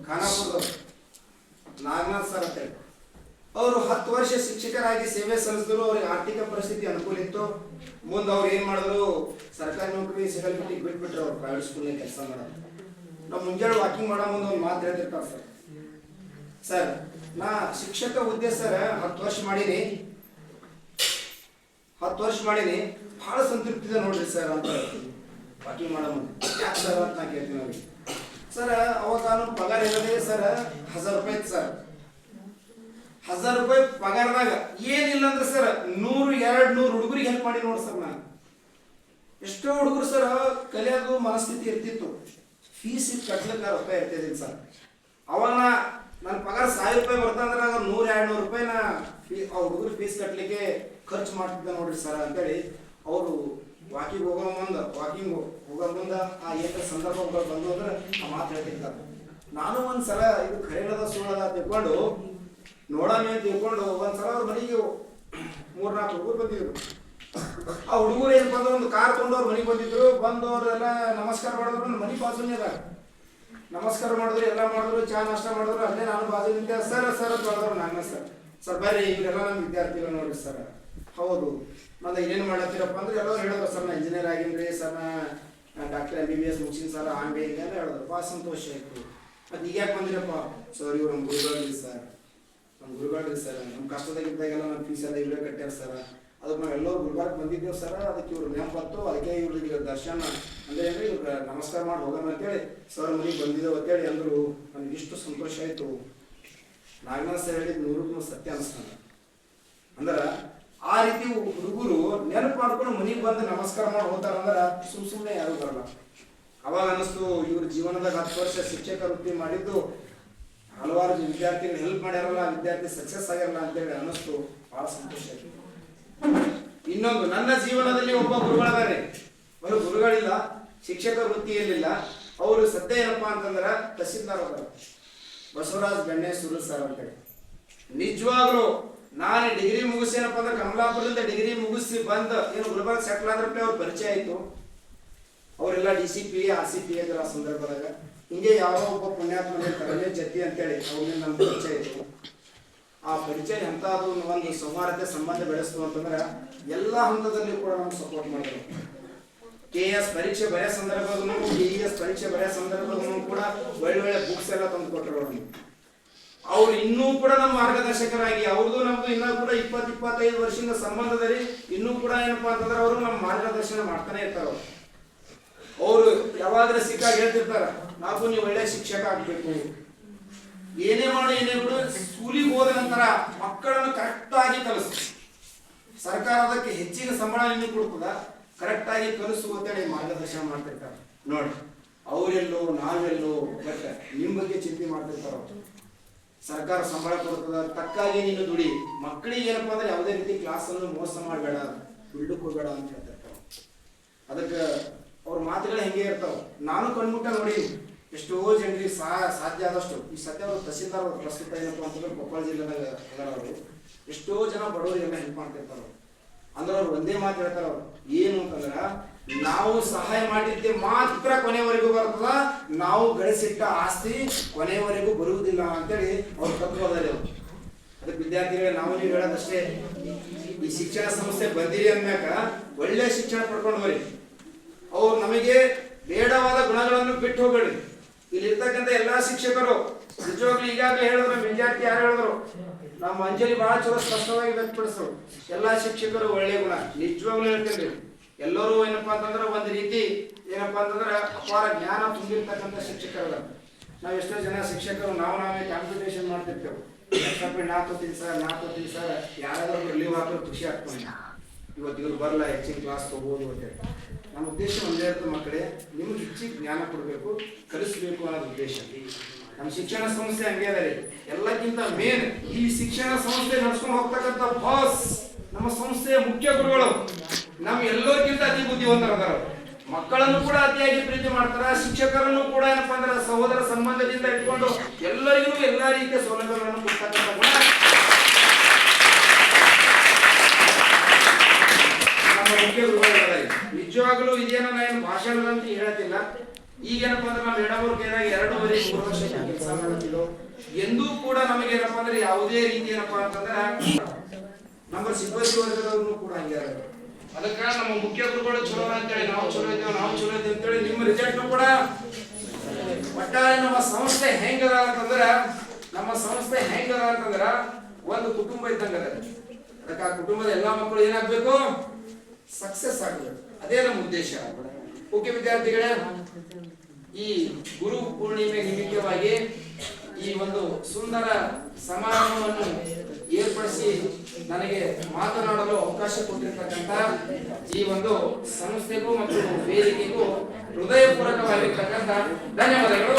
ಖಾನಾಪುರದ ನಾಗನಾಥ್ ಸರ್ ಅಂತ ಅವರು 10 ವರ್ಷ ಶಿಕ್ಷಕರಾಗಿ ಸೇವೆ ಸಲ್ಲಿಸಿದ್ರು. ಅವ್ರಿಗೆ ಆರ್ಥಿಕ ಪರಿಸ್ಥಿತಿ ಅನುಕೂಲ ಇತ್ತು. ಮುಂದೆ ಅವ್ರು ಏನ್ ಮಾಡಿದ್ರು, ಸರ್ಕಾರಿ ನೌಕರಿ ಸಿಗಲ್ಬಿಟ್ಟು ಬಿಟ್ಬಿಟ್ರು. ಅವ್ರು ಪ್ರೈವೇಟ್ ಸ್ಕೂಲ್ನಾಗ ಕೆಲಸ ಮಾಡೋದು. ನಾವು ಮುಂಜಾನೆ ವಾಕಿಂಗ್ ಮಾಡೋ ಮುಂದೆ ಒಂದು ಮಾತು ಹೇಳ್ತಿರ್ತಾರೆ ಸರ್, ನಾ ಶಿಕ್ಷಕ ಹುದ್ದೆ ಸರ್ 10 ವರ್ಷ ಮಾಡೀನಿ, 10 ವರ್ಷ ಮಾಡೀನಿ, ಬಹಳ ಸಂತೃಪ್ತಿ ಇದೆ ನೋಡ್ರಿ ಸರ್ ಅಂತ ವಾಕಿಂಗ್ ಮಾಡೋ ಮುಂದೆ. ಯಾಕೆ ಸರ್ ಅಂತ ನಾ ಕೇಳ್ತೀನಿ ಅವ್ರಿಗೆ. ಸರ್ ಅವಾಗ ನಾನು ಪಗಾರ ಇರೋದೇ ಸರ್ 1000 ರೂಪಾಯಿ ಇತ್ತು ಸರ್. 1000 ರೂಪಾಯಿ ಪಗಾರದಾಗ ಏನಿಲ್ಲ ಅಂದ್ರೆ ಸರ್ 100-200 ಹುಡುಗರಿಗೆ ಹೆಲ್ಪ್ ಮಾಡಿ ನೋಡಿ ಸರ್. ನಾನು ಎಷ್ಟೋ ಹುಡುಗರು ಸರ್ ಕಲಿಯೋದು ಮನಸ್ಥಿತಿ ಇರ್ತಿತ್ತು, ಫೀಸ್ ಕಟ್ಲಿಕ್ಕೆ ರೂಪಾಯಿ ಇರ್ತಿದ್ದೀನಿ ಸರ್. ಅವಾಗ ನನ್ನ ಪಗಾರ 1000 ರೂಪಾಯಿ ಬರ್ತಂದ್ರೆ 100-200 ರೂಪಾಯಿನ ಆ ಹುಡುಗರು ಫೀಸ್ ಕಟ್ಲಿಕ್ಕೆ ಖರ್ಚು ಮಾಡ್ತಿದ್ದ ನೋಡ್ರಿ ಸರ್ ಅಂತೇಳಿ ಅವರು ವಾಕಿಂಗ್ ಹೋಗೋ ಮುಂದೆ ಆ ಏಕ ಸಂದರ್ಭಗಳು ಬಂದು ಅಂದ್ರೆ ಆ ಮಾತು ಹೇಳ್ತಿರ್ತಾರೆ. ನಾನು ಒಂದ್ಸಲ ಇದು ಖರೇನದ ಸುಳ್ಳದ ತಿಳ್ಕೊಂಡು ನೋಡಮೆ ಅಂತ ತಿಳ್ಕೊಂಡು ಒಂದ್ಸಲ ಅವ್ರ ಮನೆಗೆ 3-4 ಹುಡುಗರು ಬಂದಿದ್ರು. ಆ ಹುಡುಗರು ಏನ್ ಬಂದ್ರು, ಒಂದು ಕಾರ್ ತಗೊಂಡು ಅವ್ರ ಮನೆಗೆ ಬಂದಿದ್ರು. ಬಂದವ್ರೆಲ್ಲ ನಮಸ್ಕಾರ ಮಾಡಿದ್ರು. ನನ್ನ ಮನೆ ಬಾಜುನೇ ಅದ, ನಮಸ್ಕಾರ ಮಾಡಿದ್ರು, ಎಲ್ಲ ಮಾಡಿದ್ರು, ಚಾ ನಾಷ್ಟ ಮಾಡಿದ್ರು. ಅಲ್ಲೇ ನಾನು ಬಾಜು ನಿಂತೆ ಸರ್ ಸರ್ ಅಂತ ಮಾಡಿದ್ರು. ನಾನು ಸರ್ ಬರ್ರಿ ಇವರೆಲ್ಲ ನಮ್ಮ ವಿದ್ಯಾರ್ಥಿಗಳು ನೋಡ್ರಿ ಸರ್. ಹೌದು, ನಾನು ಏನೇನು ಮಾಡತ್ತೀರಪ್ಪ ಅಂದ್ರೆ ಎಲ್ಲರೂ ಹೇಳಿದ್ರು ಸರ್, ನಾ ಇಂಜಿನಿಯರ್ ಆಗಿನ್ರಿ ಸರ್, ನಾ ಡಾಕ್ಟರ್ MBBS ಮುಗಿಸಿನ ಸರ್, ಹಂಗೆ ಹಿಂಗೆ ಅಂತ ಹೇಳಿದ್ರು. ಭಾಳ ಸಂತೋಷ ಆಯಿತು. ಅದು ಈಗ ಯಾಕೆ ಬಂದಿರಪ್ಪ ಸರ್, ಇವ್ರು ನಮ್ಮ ಗುರುಗಳಿರಿ ಸರ್, ನಮ್ಮ ಗುರುಗಳಿರಿ ಸರ್, ನಮ್ಮ ಕಷ್ಟದಾಗಿದ್ದಾಗೆಲ್ಲ ನಮ್ಮ ಫೀಸ್ ಎಲ್ಲ ಇವರೇ ಕಟ್ಟ್ಯಾರ ಸರ್, ಅದಕ್ಕೆ ನಾವು ಎಲ್ಲರೂ ಗುಲ್ಬರ್ಗ ಬಂದಿದ್ದೇವೆ ಸರ್, ಅದಕ್ಕೆ ಇವ್ರು ನೆನಪತ್ತು, ಅದಕ್ಕೆ ಇವ್ರಿಗೆ ದರ್ಶನ ಅಂದರೆ ಇವ್ರಿಗೆ ನಮಸ್ಕಾರ ಮಾಡಿ ಹೋಗೋಣ ಅಂತೇಳಿ ಸರ್ ಮನೆಗೆ ಬಂದಿದ್ದೇವೆ ಅಂತೇಳಿ ಅಂದರು. ನನಗೆ ಇಷ್ಟು ಸಂತೋಷ ಆಯಿತು. ನಾಗನಾಥ್ ಸರ್ ಹೇಳಿದ 100% ಸತ್ಯ ಅನಿಸ್ತಾನೆ. ಅಂದ್ರೆ ಆ ರೀತಿ ಹುಡುಗರು ನೆನಪು ಮಾಡ್ಕೊಂಡು ಮನೆಗೆ ಬಂದು ನಮಸ್ಕಾರ ಮಾಡಿ ಹೋಗ್ತಾರಂದ್ರೆ ಸುಮ್ಮನೆ ಯಾರು ಬರಲ್ಲ. ಅವಾಗ ಅನ್ನಿಸ್ತು ಇವ್ರ ಜೀವನದಾಗ 10 ವರ್ಷ ಶಿಕ್ಷಕ ವೃತ್ತಿ ಮಾಡಿದ್ದು ಹಲವಾರು ವಿದ್ಯಾರ್ಥಿಗಳು ಹೆಲ್ಪ್ ಮಾಡ್ಯಾರಲ್ಲ, ವಿದ್ಯಾರ್ಥಿ ಸಕ್ಸಸ್ ಆಗ್ಯಾರಲ್ಲ ಅಂತೇಳಿ ಅನ್ನಿಸ್ತು. ಬಹಳ ಸಂತೋಷ ಆಯ್ತು. ಇನ್ನೊಂದು, ನನ್ನ ಜೀವನದಲ್ಲಿ ಒಬ್ಬ ಗುರುಗಳಿದ್ದಾರೆ. ಒಂದು ಗುರುಗಳಿಲ್ಲ, ಶಿಕ್ಷಕ ವೃತ್ತಿಯಲ್ಲಿಲ್ಲ. ಅವರು ಸದ್ಯ ಏನಪ್ಪಾ ಅಂತಂದ್ರೆ ತಹಸೀಲ್ದಾರ್ ಅವರು ಬಸವರಾಜ್ ಬೆಣ್ಣೆ ಸುರು ಸರ್ ಅಂತೇಳಿ. ನಿಜವಾಗ್ಲು ನಾನು ಡಿಗ್ರಿ ಮುಗಿಸೇನಪ್ಪ ಅಂದ್ರೆ ಕಮಲಾಪುರದಿಂದ ಡಿಗ್ರಿ ಮುಗಿಸಿ ಬಂದ ಏನು ಗುಲ್ಬರ್ಗ ಸೆಟ್ಲ್ ಆದ್ರಪ್ಪ ಅವ್ರ ಪರಿಚಯ ಆಯ್ತು. ಅವರೆಲ್ಲ DCP RCP ಇದ್ರ ಆ ಸಂದರ್ಭದಾಗ. ಹಿಂಗೆ ಯಾವ ಒಬ್ಬ ಪುಣ್ಯಾತ್ಮ ಕರಮೇ ಜತಿ ಅಂತೇಳಿ ಅವ್ರಿಂದ ನಮ್ಮ ಪರಿಚಯ ಆಯ್ತು. ಆ ಪರಿಚಯ ಎಂತಾದ್ರು ಒಂದು ಸೌಹಾರ್ದತೆ ಸಂಬಂಧ ಬೆಳೆಸ್ತು ಅಂತಂದ್ರೆ ಎಲ್ಲ ಹಂತದಲ್ಲಿ ಕೂಡ ನಮ್ಗೆ ಸಪೋರ್ಟ್ ಮಾಡಿದ್ರು. KS ಪರೀಕ್ಷೆ ಬರೆಯೋ ಸಂದರ್ಭದೂ, KES ಪರೀಕ್ಷೆ ಬರೆಯೋ ಸಂದರ್ಭದೂ ಕೂಡ ಒಳ್ಳೆ ಬುಕ್ಸ್ ಎಲ್ಲ ತಂದು ಕೊಟ್ಟರು. ಅವ್ರು ಇನ್ನೂ ಕೂಡ ನಮ್ಮ ಮಾರ್ಗದರ್ಶಕರಾಗಿ, ಅವ್ರದ್ದು ನಮ್ದು ಇನ್ನೂ ಕೂಡ 20-25 ವರ್ಷದ ಸಂಬಂಧದಲ್ಲಿ ಇನ್ನೂ ಕೂಡ ಏನಪ್ಪಾ ಅಂತಂದ್ರೆ ಅವರು ನಮ್ಮ ಮಾರ್ಗದರ್ಶನ ಮಾಡ್ತಾನೆ ಇರ್ತಾರ. ಅವರು ಯಾವಾಗ್ಲೂ ಸಿಕ್ಕಾಗ ಹೇಳ್ತಿರ್ತಾರ, ನಾವು ನೀವು ಒಳ್ಳೆ ಶಿಕ್ಷಕ ಆಗ್ಬೇಕು, ಏನೇ ಮಾಡಿ ಏನೇ ಬಿಡು ಸ್ಕೂಲಿಗೆ ಹೋದ ನಂತರ ಮಕ್ಕಳನ್ನು ಕರೆಕ್ಟ್ ಆಗಿ ಕಲಿಸು, ಸರ್ಕಾರ ಅದಕ್ಕೆ ಹೆಚ್ಚಿನ ಸಂಬಳ ಇನ್ನೂ ಕೊಡ್ತದ, ಕರೆಕ್ಟ್ ಆಗಿ ಕಲಿಸು ಅಂತೇಳಿ ಮಾರ್ಗದರ್ಶನ ಮಾಡ್ತಿರ್ತಾರೆ. ನೋಡಿ, ಅವರೆಲ್ಲೋ ನಾವೆಲ್ಲೋ ಬಟ್ ನಿಮ್ ಬಗ್ಗೆ ಚಿಂತೆ ಮಾಡ್ತಿರ್ತಾರ. ಸರ್ಕಾರ ಸಂಬಳ ಕೊಡ್ತದ, ತಕ್ಕಾಗಿ ನೀನು ದುಡಿ, ಮಕ್ಕಳಿಗೆ ಏನಪ್ಪಾ ಅಂದ್ರೆ ಯಾವುದೇ ರೀತಿ ಕ್ಲಾಸ್ ಅನ್ನು ಮೋಸ ಮಾಡಬೇಡ, ಬಿಲ್ಡಕ್ ಹೋಗಬೇಡ ಅಂತ ಹೇಳ್ತಿರ್ತಾವ. ಅದಕ್ಕೆ ಅವ್ರ ಮಾತುಗಳು ಹೆಂಗೆ ಇರ್ತಾವ. ನಾನು ಕಣ್ಮುಟ್ಟ ನೋಡಿ ಎಷ್ಟೋ ಜನರಿಗೆ ಸಾಧ್ಯ ಆದಷ್ಟು ಈ ಸದ್ಯ ಅವರು ತಹಸೀಲ್ದಾರ್ ಅವರು ಪ್ರಸ್ತುತ ಏನಪ್ಪಾ ಅಂತಂದ್ರೆ ಕೊಪ್ಪಳ ಜಿಲ್ಲೆದಾಗ ಅವರು ಎಷ್ಟೋ ಜನ ಬಡವರಿಗೆಲ್ಲ ಹೆಲ್ಪ್ ಮಾಡ್ತಿರ್ತಾರ. ಅಂದ್ರೆ ಅವ್ರು ಒಂದೇ ಮಾತು ಹೇಳ್ತಾರ, ಅವ್ರು ಏನು ಅಂತಂದ್ರ ನಾವು ಸಹಾಯ ಮಾಡಿದ್ದೆ ಮಾತ್ರ ಕೊನೆವರೆಗೂ ಬರ್ತದ, ನಾವು ಗಳಿಸಿಟ್ಟ ಆಸ್ತಿ ಕೊನೆಯವರೆಗೂ ಬರುವುದಿಲ್ಲ ಅಂತೇಳಿ ಅವ್ರ ತತ್ವದಲ್ಲಿ ಅವರು. ಅದಕ್ಕೆ ವಿದ್ಯಾರ್ಥಿಗಳಿಗೆ ನಾವು ನೀವು ಹೇಳೋದಷ್ಟೇ, ಈ ಶಿಕ್ಷಣ ಸಂಸ್ಥೆ ಬಂದಿರಿ ಅಂದ್ಮ್ಯಾಕ ಒಳ್ಳೆ ಶಿಕ್ಷಣ ಪಡ್ಕೊಂಡು ಬರಿ. ಅವ್ರು ನಮಗೆ ಬೇಡವಾದ ಗುಣಗಳನ್ನು ಬಿಟ್ಟು ಹೋಗಬೇಡಿ. ಇಲ್ಲಿರ್ತಕ್ಕಂಥ ಎಲ್ಲಾ ಶಿಕ್ಷಕರು ನಿಜವಾಗ್ಲೂ ಈಗಾಗಲೇ ಹೇಳಿದ್ರು, ನಮ್ಮ ವಿದ್ಯಾರ್ಥಿ ಯಾರು ಹೇಳಿದ್ರು, ನಮ್ಮ ಅಂಜಲಿ ಬಹಳ ಚಲೋ ಸ್ಪಷ್ಟವಾಗಿ ವ್ಯಕ್ತಪಡಿಸರು. ಎಲ್ಲಾ ಶಿಕ್ಷಕರು ಒಳ್ಳೆ ಗುಣ, ನಿಜವಾಗ್ಲೂ ಹೇಳ್ತೇನೆ. ಎಲ್ಲರೂ ಏನಪ್ಪಾ ಅಂತಂದ್ರೆ ಒಂದು ರೀತಿ ಏನಪ್ಪಾ ಅಂತಂದ್ರೆ ಅಪಾರ ಜ್ಞಾನ ತುಂಬಿರ್ತಕ್ಕಂಥ ಶಿಕ್ಷಕರಲ್ಲ. ನಾವು ಎಷ್ಟೋ ಜನ ಶಿಕ್ಷಕರು ನಾವೇ ಕಾಂಪಿಟೇಷನ್ ಮಾಡ್ತಿರ್ತೇವೆ. ನಾ ತೋತೀನಿ ಸರ್ ಯಾರಾದ್ರೂ ಲೀವ್ ಹಾಕಿದ್ರೆ ಖುಷಿ ಆಗ್ತಾನೆ, ಇವತ್ತು ಇವ್ರು ಬರಲ್ಲ, ಹೆಚ್ಚಿನ ಕ್ಲಾಸ್ ತಗೋಬೋದು ಅಂತೇಳಿ. ನಮ್ಮ ಉದ್ದೇಶ ಒಂದೇ ಇರ್ತದೆ, ಮಕ್ಕಳೇ ನಿಮ್ಗೆ ಹೆಚ್ಚಿಗೆ ಜ್ಞಾನ ಕೊಡಬೇಕು, ಕಲಿಸ್ಬೇಕು ಅನ್ನೋದು ಉದ್ದೇಶ. ನಮ್ಮ ಶಿಕ್ಷಣ ಸಂಸ್ಥೆ ಹಂಗೆ ಅದ ರೀ. ಎಲ್ಲಕ್ಕಿಂತ ಮೇನ್ ಈ ಶಿಕ್ಷಣ ಸಂಸ್ಥೆ ನಡ್ಸ್ಕೊಂಡು ಹೋಗ್ತಕ್ಕಂಥ ಬಾಸ್ ನಮ್ಮ ಸಂಸ್ಥೆಯ ಮುಖ್ಯ ಗುರುಗಳು. ನಮ್ ಎಲ್ಲರಿಗಿಂತ ಅತಿ ಬುದ್ಧಿವಂತರದಾರ. ಮಕ್ಕಳನ್ನು ಕೂಡ ಅತಿಯಾಗಿ ಪ್ರೀತಿ ಮಾಡ್ತಾರ, ಶಿಕ್ಷಕರನ್ನು ಕೂಡ ಏನಪ್ಪಾ ಅಂದ್ರೆ ಸಹೋದರ ಸಂಬಂಧದಿಂದ ಇಟ್ಕೊಂಡು ಎಲ್ಲರಿಗೂ ಎಲ್ಲಾ ರೀತಿಯ ಸೌಲಭ್ಯಗಳನ್ನು ಕೊಡ್ತಕ್ಕಂಥ ಗುಣ ನಮ್ಮ ಮುಖ್ಯ ಗುರುಗಳಿದ್ದಾರೆ. ನಿಜವಾಗ್ಲೂ ಇದೇನೋ ನಾನು ಭಾಷಣದಂತ ಹೇಳ್ತಿಲ್ಲ. ಈಗೇನಪ್ಪಾ ಅಂದ್ರೆ ನಾವು ಮೇಡಮ್ ಅವ್ರ ಕೈದಾಗ 2.5-3 ವರ್ಷ ಕೆಲಸ ಮಾಡ್ತಿದ್ದೋ, ಎಂದೂ ಕೂಡ ನಮಗೆ ಏನಪ್ಪಾ ಅಂದ್ರೆ ಯಾವುದೇ ರೀತಿ ಏನಪ್ಪಾ ಅಂತಂದ್ರೆ ನಮ್ಮ ಸಿಬ್ಬಂದಿ ವರ್ಗದವ್ರು ಕೂಡ ಹಂಗೆ. ಅದಕ್ಕೆ ನಮ್ಮ ಮುಖ್ಯ ಗುರುಗಳು ಚಲೋ ಅಂತೇಳಿ ನಾವು ಚಲೋ ಇದ್ದೇವೆ ಅಂತೇಳಿ ನಿಮ್ಮ ರಿಸಲ್ಟ್ ಕೂಡ ಒಟ್ಟಾರೆ ನಮ್ಮ ಸಂಸ್ಥೆ ಹೆಂಗದ ಅಂತಂದ್ರ ಒಂದು ಕುಟುಂಬ ಇದ್ದಂಗ. ಅದಕ್ಕೆ ಆ ಕುಟುಂಬದ ಎಲ್ಲಾ ಮಕ್ಕಳು ಏನಾಗ್ಬೇಕು, ಸಕ್ಸಸ್ ಆಗಬೇಕು. ಅದೇ ನಮ್ಮ ಉದ್ದೇಶ. ಓಕೆ ವಿದ್ಯಾರ್ಥಿಗಳೇ, ಈ ಗುರು ಪೂರ್ಣಿಮೆ ನಿಮಿತ್ತವಾಗಿ ಈ ಒಂದು ಸುಂದರ ಸಮಾರಂಭವನ್ನು ಏರ್ಪಡಿಸಿ ನನಗೆ ಮಾತನಾಡಲು ಅವಕಾಶ ಕೊಟ್ಟಿರ್ತಕ್ಕಂಥ ಈ ಒಂದು ಸಂಸ್ಥೆಗೂ ಮತ್ತು ವೇದಿಕೆಗೂ ಹೃದಯಪೂರ್ವಕವಾಗಿರ್ತಕ್ಕಂಥ ಧನ್ಯವಾದಗಳು.